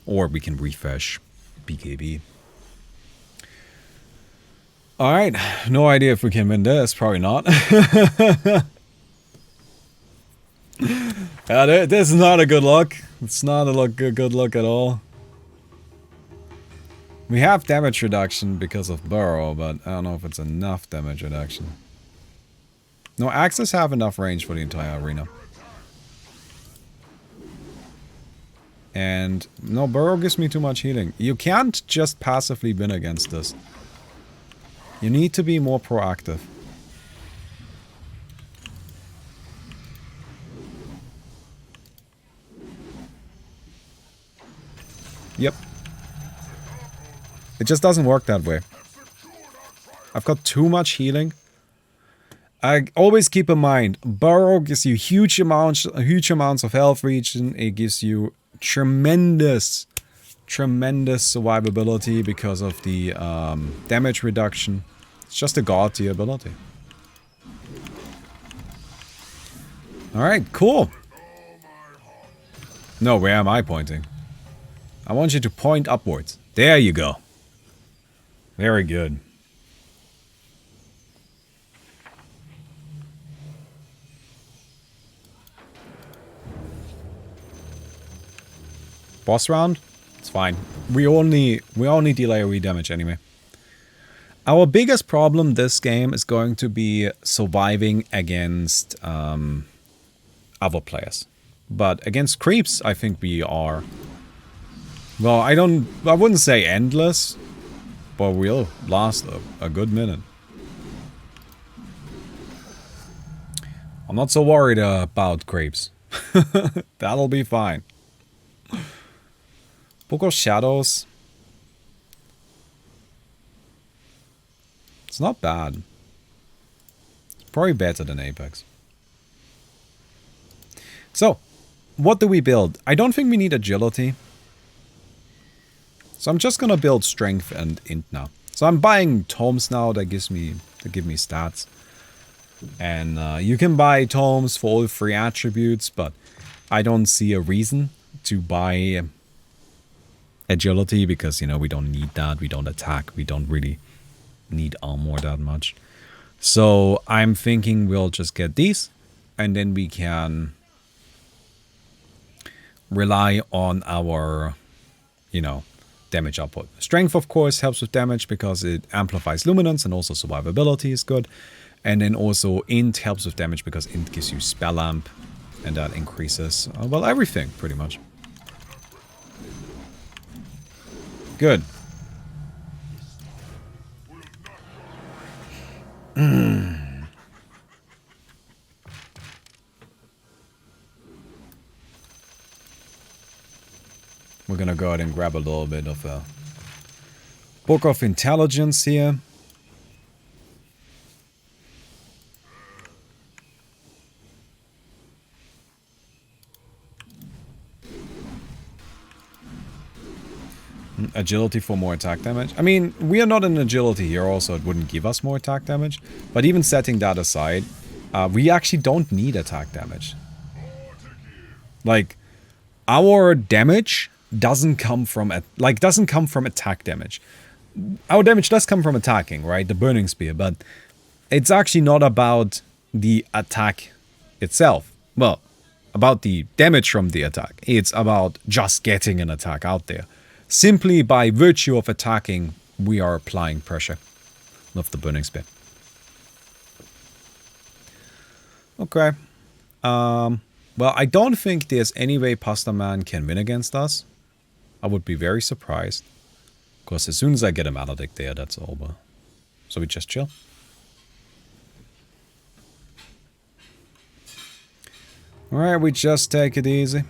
Or we can refresh BKB. Alright, no idea if we can win this, probably not. This is not a good look. It's not a good look at all. We have damage reduction because of Burrow, but I don't know if it's enough damage reduction. No, Axes have enough range for the entire arena. And no, Burrow gives me too much healing. You can't just passively win against this. You need to be more proactive. Yep. It just doesn't work that way. I've got too much healing. I always keep in mind, Burrow gives you huge amounts of health regen. It gives you tremendous survivability because of the damage reduction. It's just a god tier ability. Alright, cool. No, where am I pointing? I want you to point upwards. There you go. Very good. Boss round? It's fine. We only deal AoE damage anyway. Our biggest problem this game is going to be surviving against other players. But against creeps, I think we are... Well, I wouldn't say endless, but we'll last a good minute. I'm not so worried about creeps. That'll be fine. Book of Shadows. It's not bad. It's probably better than Apex. So, what do we build? I don't think we need agility. So I'm just gonna build strength and int now. So I'm buying tomes now that give me stats. And you can buy tomes for all 3 attributes, but I don't see a reason to buy agility because, you know, we don't need that. We don't attack. We don't really need armor that much. So I'm thinking we'll just get these and then we can rely on our, you know, damage output. Strength, of course, helps with damage because it amplifies luminance and also survivability is good. And then also int helps with damage because int gives you spell amp and that increases, well, everything pretty much. Good. We're gonna go ahead and grab a little bit of a Book of Intelligence here. Agility for more attack damage. I mean, we are not in agility here, also it wouldn't give us more attack damage. But even setting that aside, we actually don't need attack damage. Like, our damage doesn't come from attack damage. Our damage does come from attacking, right? The Burning Spear, but it's actually not about the attack itself. Well, about the damage from the attack. It's about just getting an attack out there. Simply by virtue of attacking, we are applying pressure of the Burning Spear. Okay. Well, I don't think there's any way Pasta Man can win against us. I would be very surprised. Because as soon as I get a Maledict there, that's over. So we just chill. Alright, we just take it easy.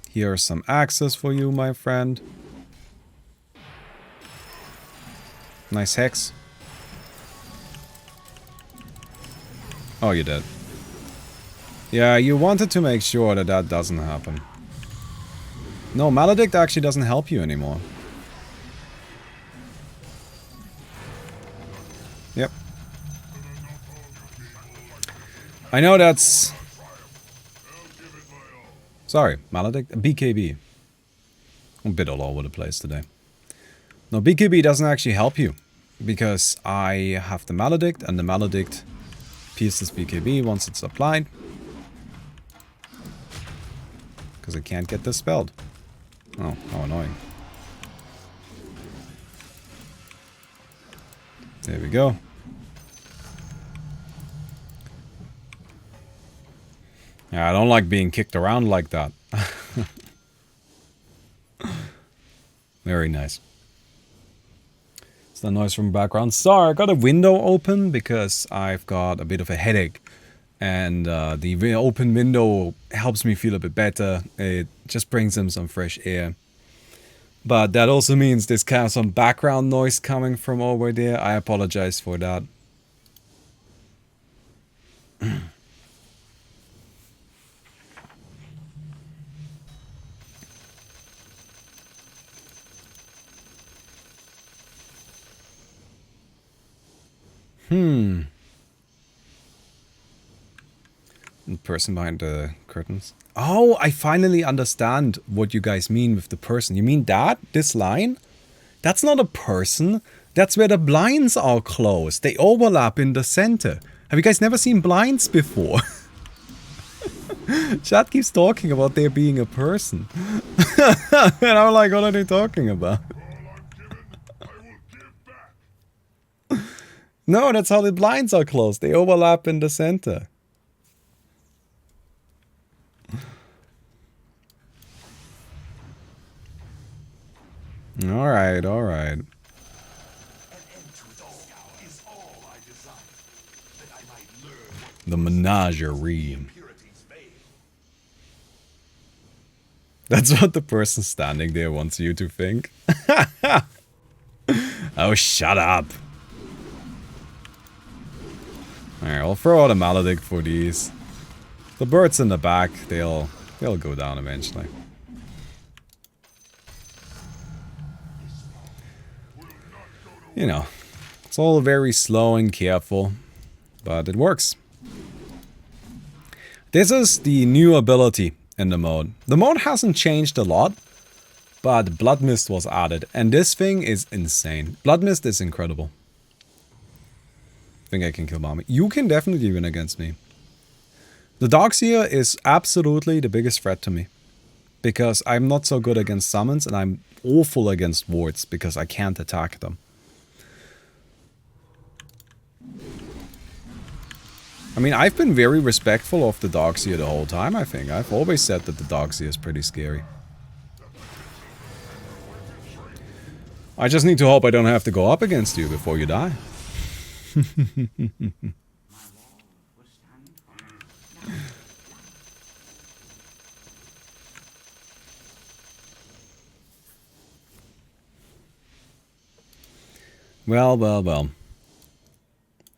Here are some axes for you, my friend. Nice hex. Oh, you did. Yeah, you wanted to make sure that that doesn't happen. No, Maledict actually doesn't help you anymore. Yep. I know that's... Sorry, Maledict? BKB. I'm a bit all over the place today. No, BKB doesn't actually help you. Because I have the Maledict, and the Maledict pierces BKB once it's applied. Because I can't get dispelled. Oh, how annoying. There we go. Yeah, I don't like being kicked around like that. Very nice. It's the noise from the background. Sorry, I got a window open because I've got a bit of a headache. And the open window helps me feel a bit better. It just brings in some fresh air. But that also means there's kind of some background noise coming from over there. I apologize for that. The person behind the curtains. Oh, I finally understand what you guys mean with the person. You mean that? This line? That's not a person. That's where the blinds are closed. They overlap in the center. Have you guys never seen blinds before? Chat keeps talking about there being a person. And I'm like, what are they talking about? No, that's how the blinds are closed. They overlap in the center. Alright, alright. The menagerie. That's what the person standing there wants you to think. Oh, shut up. Alright, I'll throw out a maledict for these. The birds in the back, they'll go down eventually. You know, it's all very slow and careful, but it works. This is the new ability in the mode. The mode hasn't changed a lot, but Blood Mist was added, and this thing is insane. Blood Mist is incredible. I think I can kill Baumi. You can definitely win against me. The Darkseer is absolutely the biggest threat to me, because I'm not so good against summons, and I'm awful against wards, because I can't attack them. I mean, I've been very respectful of the Darkseer the whole time, I think. I've always said that the Darkseer is pretty scary. I just need to hope I don't have to go up against you before you die. Well, well, well.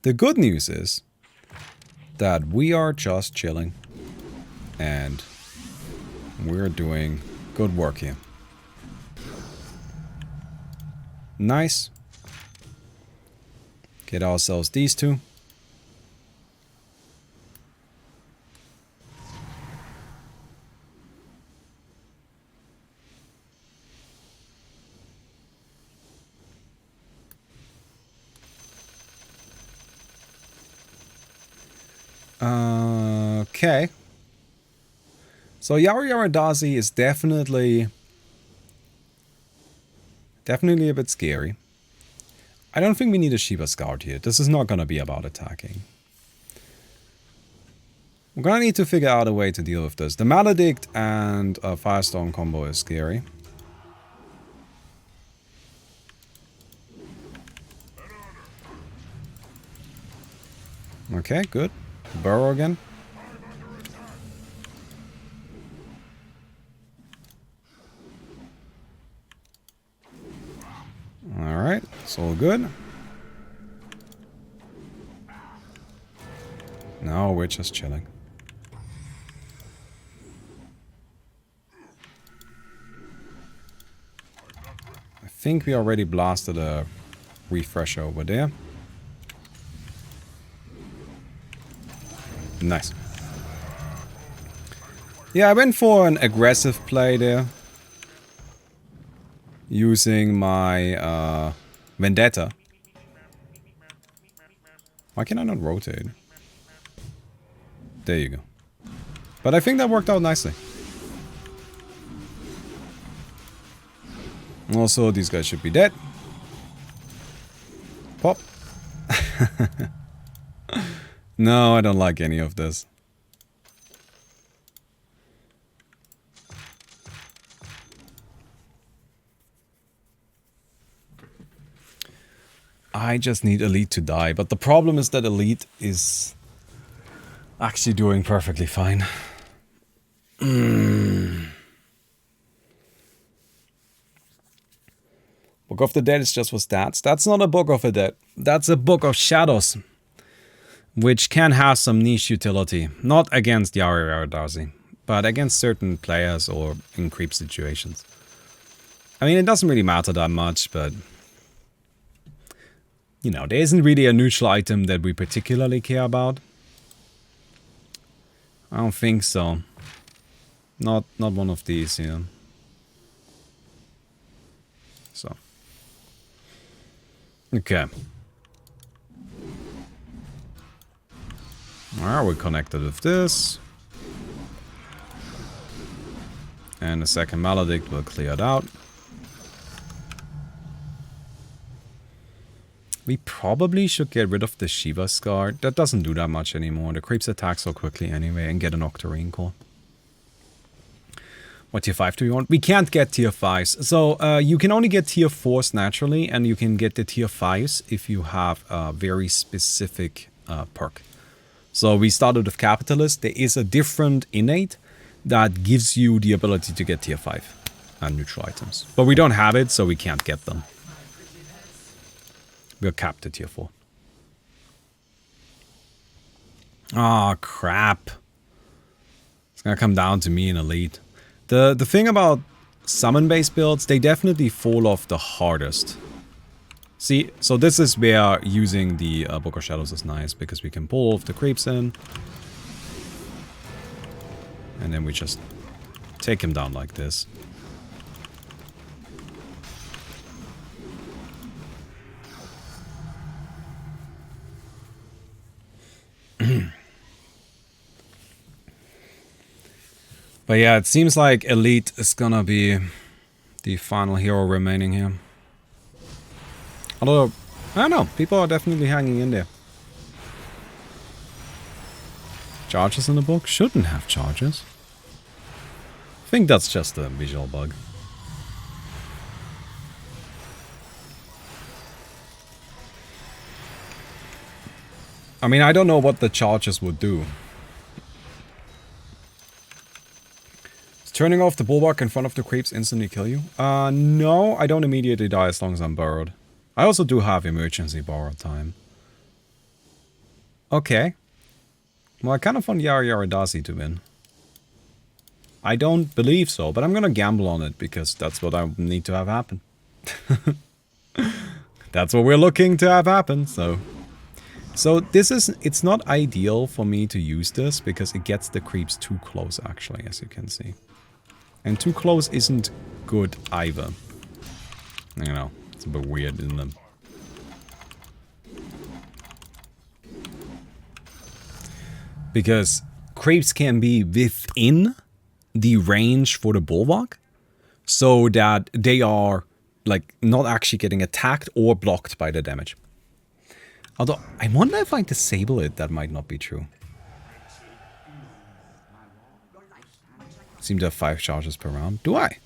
The good news is that we are just chilling and we're doing good work here. Nice. Get ourselves these two. Okay. So Yara Dazi is definitely a bit scary. I don't think we need a Shiva Scout here. This is not going to be about attacking. We're going to need to figure out a way to deal with this. The Maledict and Firestorm combo is scary. Okay, good. Burrow again. Alright, it's all good. No, we're just chilling. I think we already blasted a refresh over there. Nice. Yeah, I went for an aggressive play there. Using my Vendetta. Why can I not rotate? There you go. But I think that worked out nicely. Also, these guys should be dead. Pop. No, I don't like any of this. I just need Elite to die, but the problem is that Elite is actually doing perfectly fine. Book of the Dead is just for stats. That's not a Book of the Dead. That's a Book of Shadows, which can have some niche utility. Not against Yara Darcy, but against certain players or in creep situations. I mean, it doesn't really matter that much, but you know, there isn't really a neutral item that we particularly care about. I don't think so. Not one of these, yeah. So. Okay. Alright, we're connected with this. And the second Maledict will clear it out. We probably should get rid of the Shiva Scar. That doesn't do that much anymore. The creeps attack so quickly anyway and get an Octarine Core. What tier 5 do you want? We can't get tier 5s. So you can only get tier 4s naturally, and you can get the tier 5s if you have a very specific perk. So we started with Capitalist. There is a different innate that gives you the ability to get tier 5 and neutral items. But we don't have it, so we can't get them. We're capped at tier 4. Oh, crap. It's gonna come down to me in Elite. The thing about summon-based builds, they definitely fall off the hardest. See, so this is where using the Book of Shadows is nice, because we can pull off the creeps in. And then we just take him down like this. But yeah, it seems like Elite is gonna be the final hero remaining here. Although, I don't know, people are definitely hanging in there. Charges in the book? Shouldn't have charges. I think that's just a visual bug. I mean, I don't know what the charges would do. Turning off the bulwark in front of the creeps instantly kill you? No, I don't immediately die as long as I'm burrowed. I also do have emergency borrowed time. Okay. Well, I kind of want Yara Yaradasi to win. I don't believe so, but I'm gonna gamble on it because that's what I need to have happen. That's what we're looking to have happen, so... So this is... It's not ideal for me to use this because it gets the creeps too close, actually, as you can see. And too close isn't good either. You know, it's a bit weird, isn't it? Because creeps can be within the range for the bulwark, so that they are like not actually getting attacked or blocked by the damage. Although, I wonder if I disable it, that might not be true. Seem to have 5 charges per round. Do I?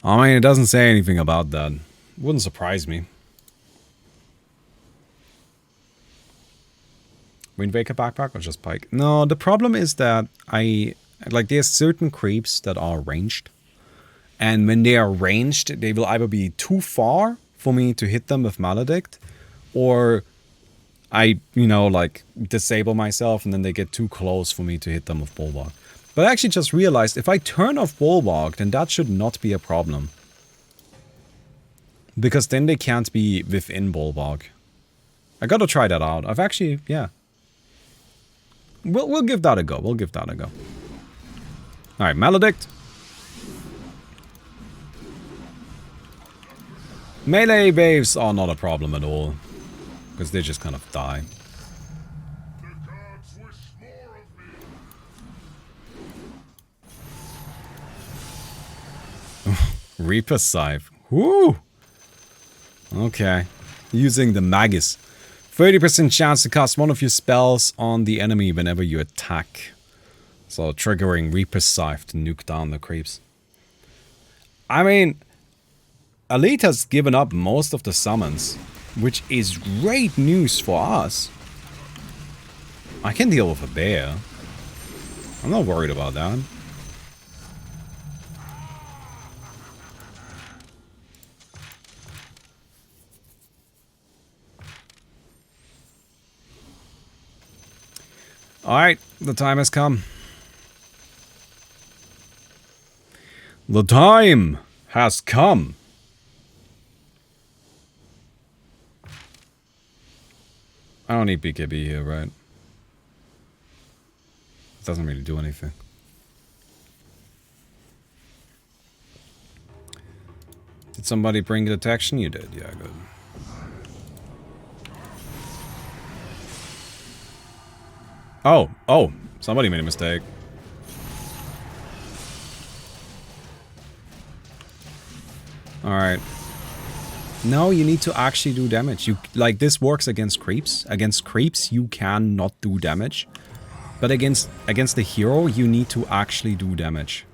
I mean, it doesn't say anything about that. Wouldn't surprise me. Wind Waker backpack or just pike? No, the problem is that there's certain creeps that are ranged. And when they are ranged, they will either be too far for me to hit them with Maledict, or I, disable myself and then they get too close for me to hit them with Bulwark. But I actually just realized if I turn off Bulwark, then that should not be a problem. Because then they can't be within Bulwark. I gotta try that out. I've actually, yeah. We'll give that a go. We'll give that a go. Alright, Maledict. Melee waves are not a problem at all. Because they just kind of die. Reaper Scythe. Woo! Okay. Using the Magus. 30% chance to cast one of your spells on the enemy whenever you attack. So triggering Reaper Scythe to nuke down the creeps. I mean, Elite has given up most of the summons, which is great news for us. I can deal with a bear. I'm not worried about that. Alright, the time has come. The time has come. I don't need BKB here, right? It doesn't really do anything. Did somebody bring detection? You did, yeah, good. Oh, somebody made a mistake. Alright. No, you need to actually do damage. You like this works against creeps. Against creeps, you cannot do damage. But against the hero, you need to actually do damage.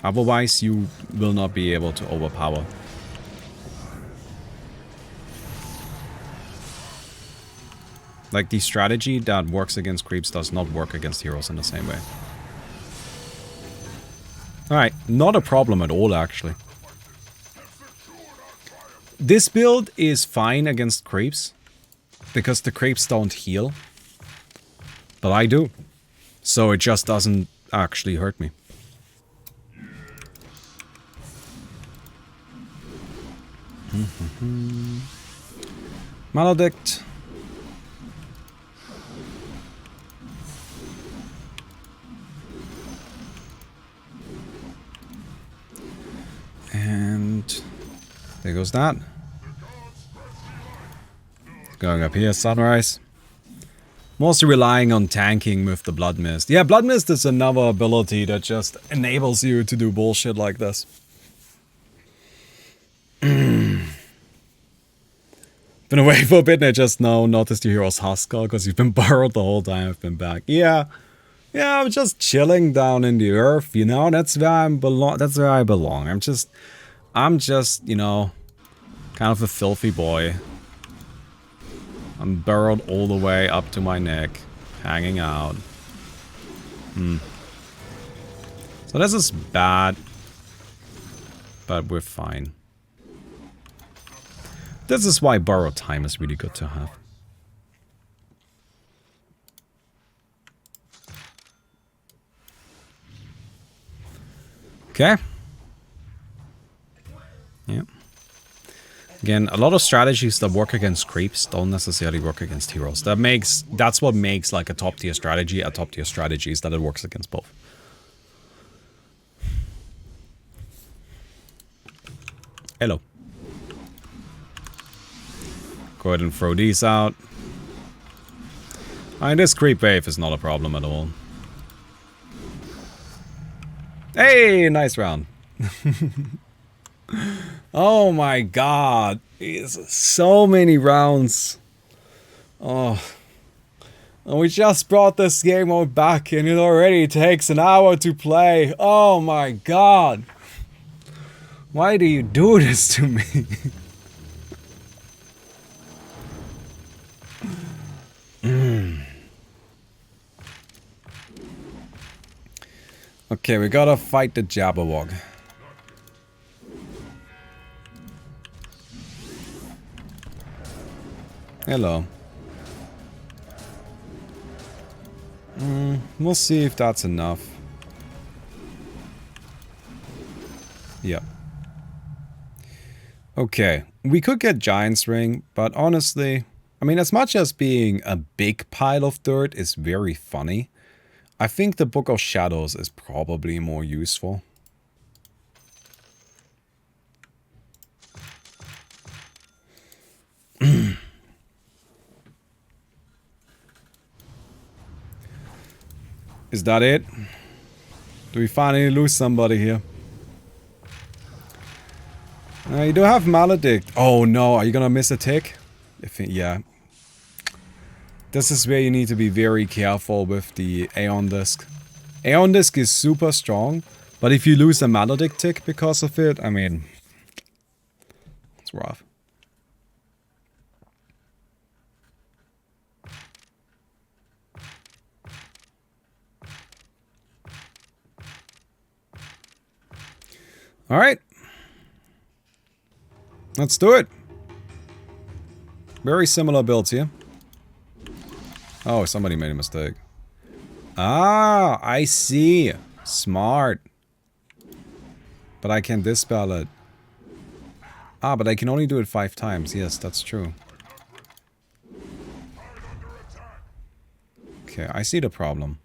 Otherwise, you will not be able to overpower. Like, the strategy that works against creeps does not work against heroes in the same way. Alright, not a problem at all, actually. This build is fine against creeps, because the creeps don't heal. But I do. So it just doesn't actually hurt me. Maledict. And there goes that. Going up here, Sunrise. Mostly relying on tanking with the Blood Mist. Yeah, Blood Mist is another ability that just enables you to do bullshit like this. Been away for a bit and I just now noticed your hero's Huskar because you've been borrowed the whole time I've been back. Yeah, I'm just chilling down in the earth, you know, that's where I belong. I'm just, you know, kind of a filthy boy. I'm burrowed all the way up to my neck, hanging out. So this is bad, but we're fine. This is why borrowed time is really good to have. Okay. Yeah. Again, a lot of strategies that work against creeps don't necessarily work against heroes. That's what makes like a top tier strategy a top tier strategy, is that it works against both. Hello. Go ahead and throw these out. I mean, this creep wave is not a problem at all. Hey, nice round. Oh my god. It's so many rounds. Oh. And we just brought this game mode back and it already takes an hour to play. Oh my god. Why do you do this to me? Okay, we gotta fight the Jabberwock. Hello. We'll see if that's enough. Yep. Okay, we could get Giant's Ring, but honestly, I mean, as much as being a big pile of dirt is very funny, I think the Book of Shadows is probably more useful. Is that it? Do we finally lose somebody here? You do have Maledict. Oh no, are you gonna miss a tick? Yeah. This is where you need to be very careful with the Aeon Disc. Aeon Disc is super strong, but if you lose a Maledict tick because of it, I mean, it's rough. Alright. Let's do it. Very similar builds here. Oh, somebody made a mistake. Ah, I see. Smart. But I can dispel it. Ah, but I can only do it 5 times. Yes, that's true. Okay, I see the problem.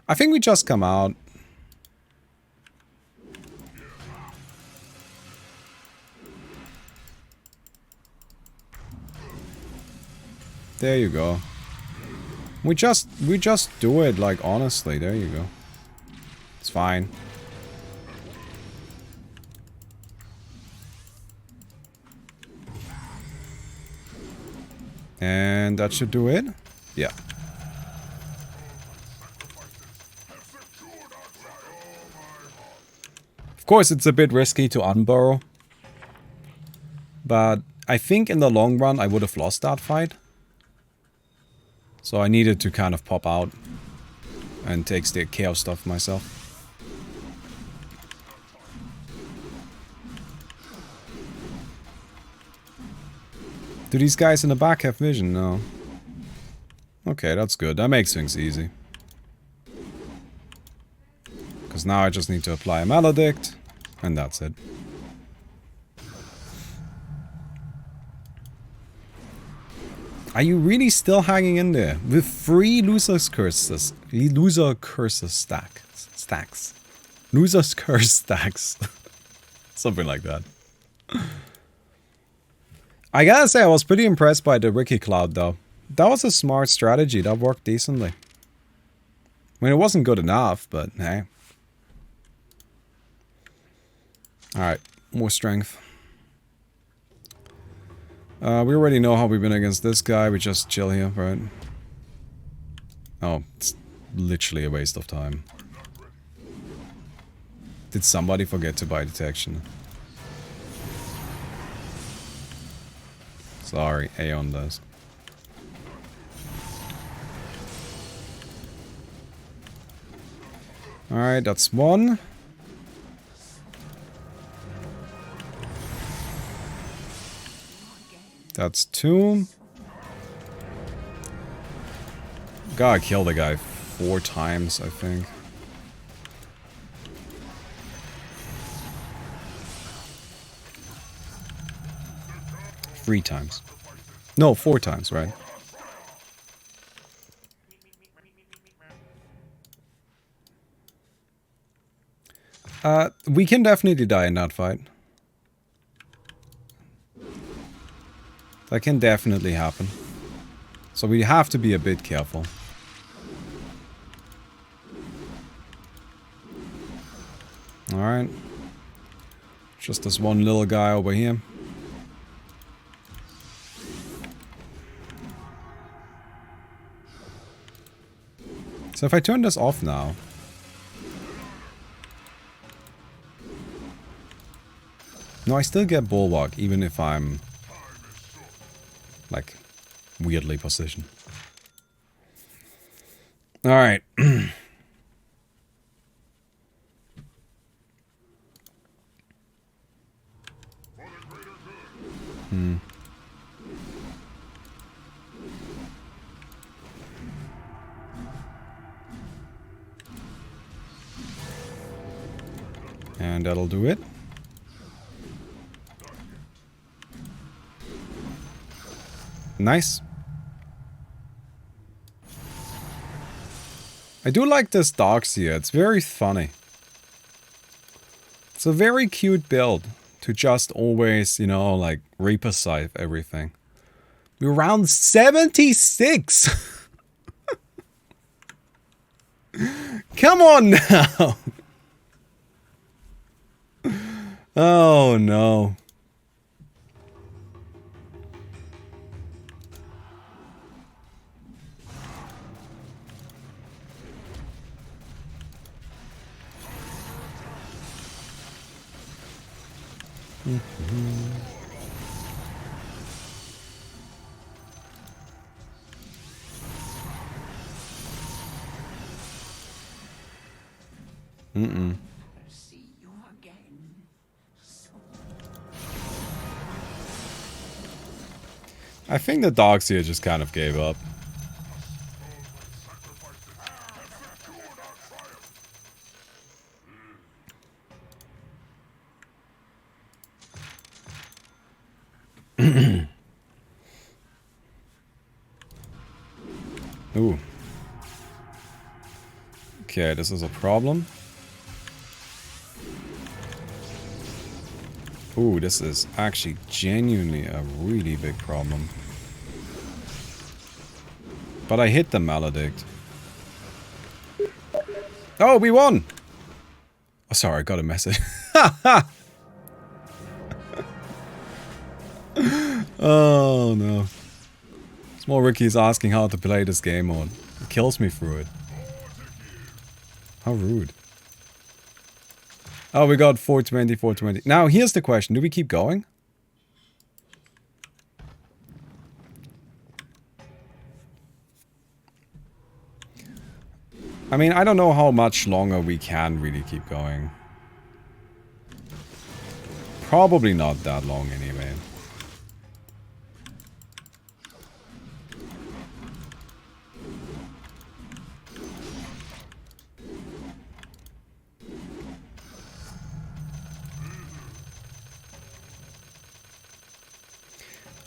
I think we just come out. There you go. We just do it, like, honestly. There you go. It's fine. And that should do it. Yeah. Of course, it's a bit risky to unburrow. But I think in the long run, I would have lost that fight. So I needed to kind of pop out and take care of stuff myself. Do these guys in the back have vision? No. Okay, that's good. That makes things easy. Because now I just need to apply a Maledict, and that's it. Are you really still hanging in there? With 3 Loser's Curses. Loser Curses stacks. Loser's Curse stacks. Something like that. I gotta say, I was pretty impressed by the Ricky Cloud, though. That was a smart strategy. That worked decently. I mean, it wasn't good enough, but hey. Alright, more strength. We already know how we've been against this guy. We just chill here, right? Oh, it's literally a waste of time. Did somebody forget to buy detection? Sorry, Aeon does. Alright, that's 1. That's 2. Gotta kill the guy 4 times, I think. Three times. No, 4 times, right? We can definitely die in that fight. That can definitely happen. So we have to be a bit careful. Alright. Just this one little guy over here. So if I turn this off now... No, I still get Bulwark, even if I'm... like, weirdly positioned. Alright. And that'll do it. Nice. I do like this dogs here. It's very funny. It's a very cute build to just always, you know, like Reaper Scythe everything. We're round 76! Come on now! Oh no. I think the dogs here just kind of gave up. Ooh. Okay, this is a problem. Ooh, this is actually genuinely a really big problem. But I hit the Maledict. Oh, we won! Oh, sorry, I got a message. Oh, no. Small Ricky is asking how to play this game mode. It kills me through it. How rude. Oh, we got 420, 420. Now, here's the question. Do we keep going? I mean, I don't know how much longer we can really keep going. Probably not that long anyway.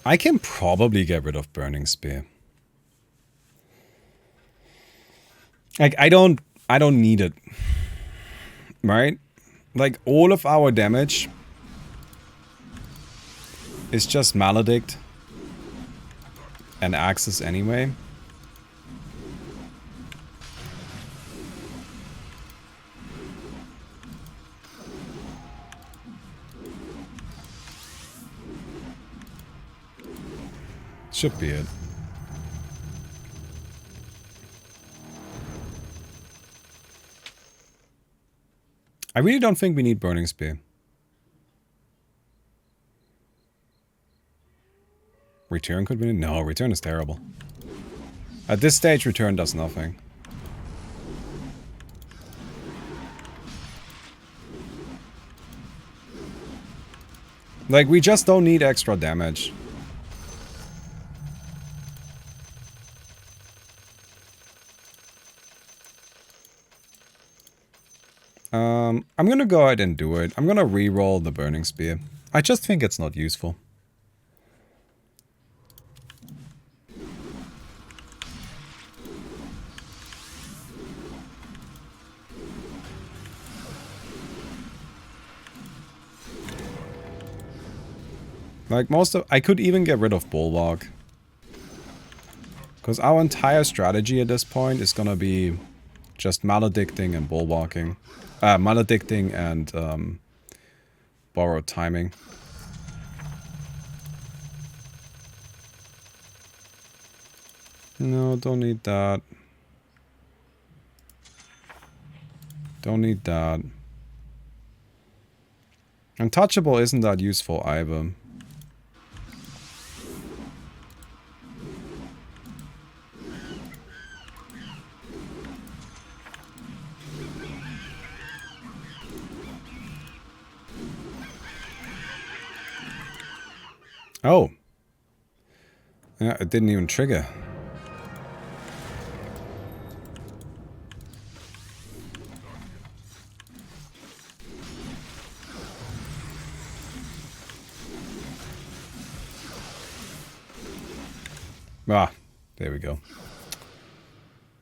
I can probably get rid of Burning Spear. Like, I don't need it. Right? Like, all of our damage is just Maledict and Axis anyway. Should be it. I really don't think we need Burning Spear. Return could be... No, return is terrible. At this stage, return does nothing. Like, we just don't need extra damage. I'm gonna go ahead and do it. I'm gonna re-roll the Burning Spear. I just think it's not useful. Like most of... I could even get rid of Bulwark. Because our entire strategy at this point is gonna be just Maledicting and Bulwarking. Maledicting and borrowed timing. No, don't need that. Don't need that. Untouchable isn't that useful either. Oh. Yeah, it didn't even trigger. Ah, there we go.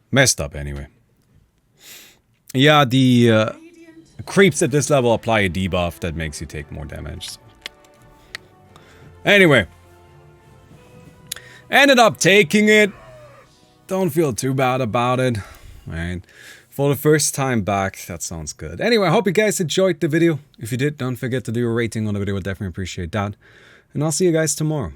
Messed up anyway. Yeah, the creeps at this level apply a debuff that makes you take more damage. So. Anyway. Ended up taking it. Don't feel too bad about it. Right. For the first time back, that sounds good. Anyway, I hope you guys enjoyed the video. If you did, don't forget to do a rating on the video. I'd definitely appreciate that. And I'll see you guys tomorrow.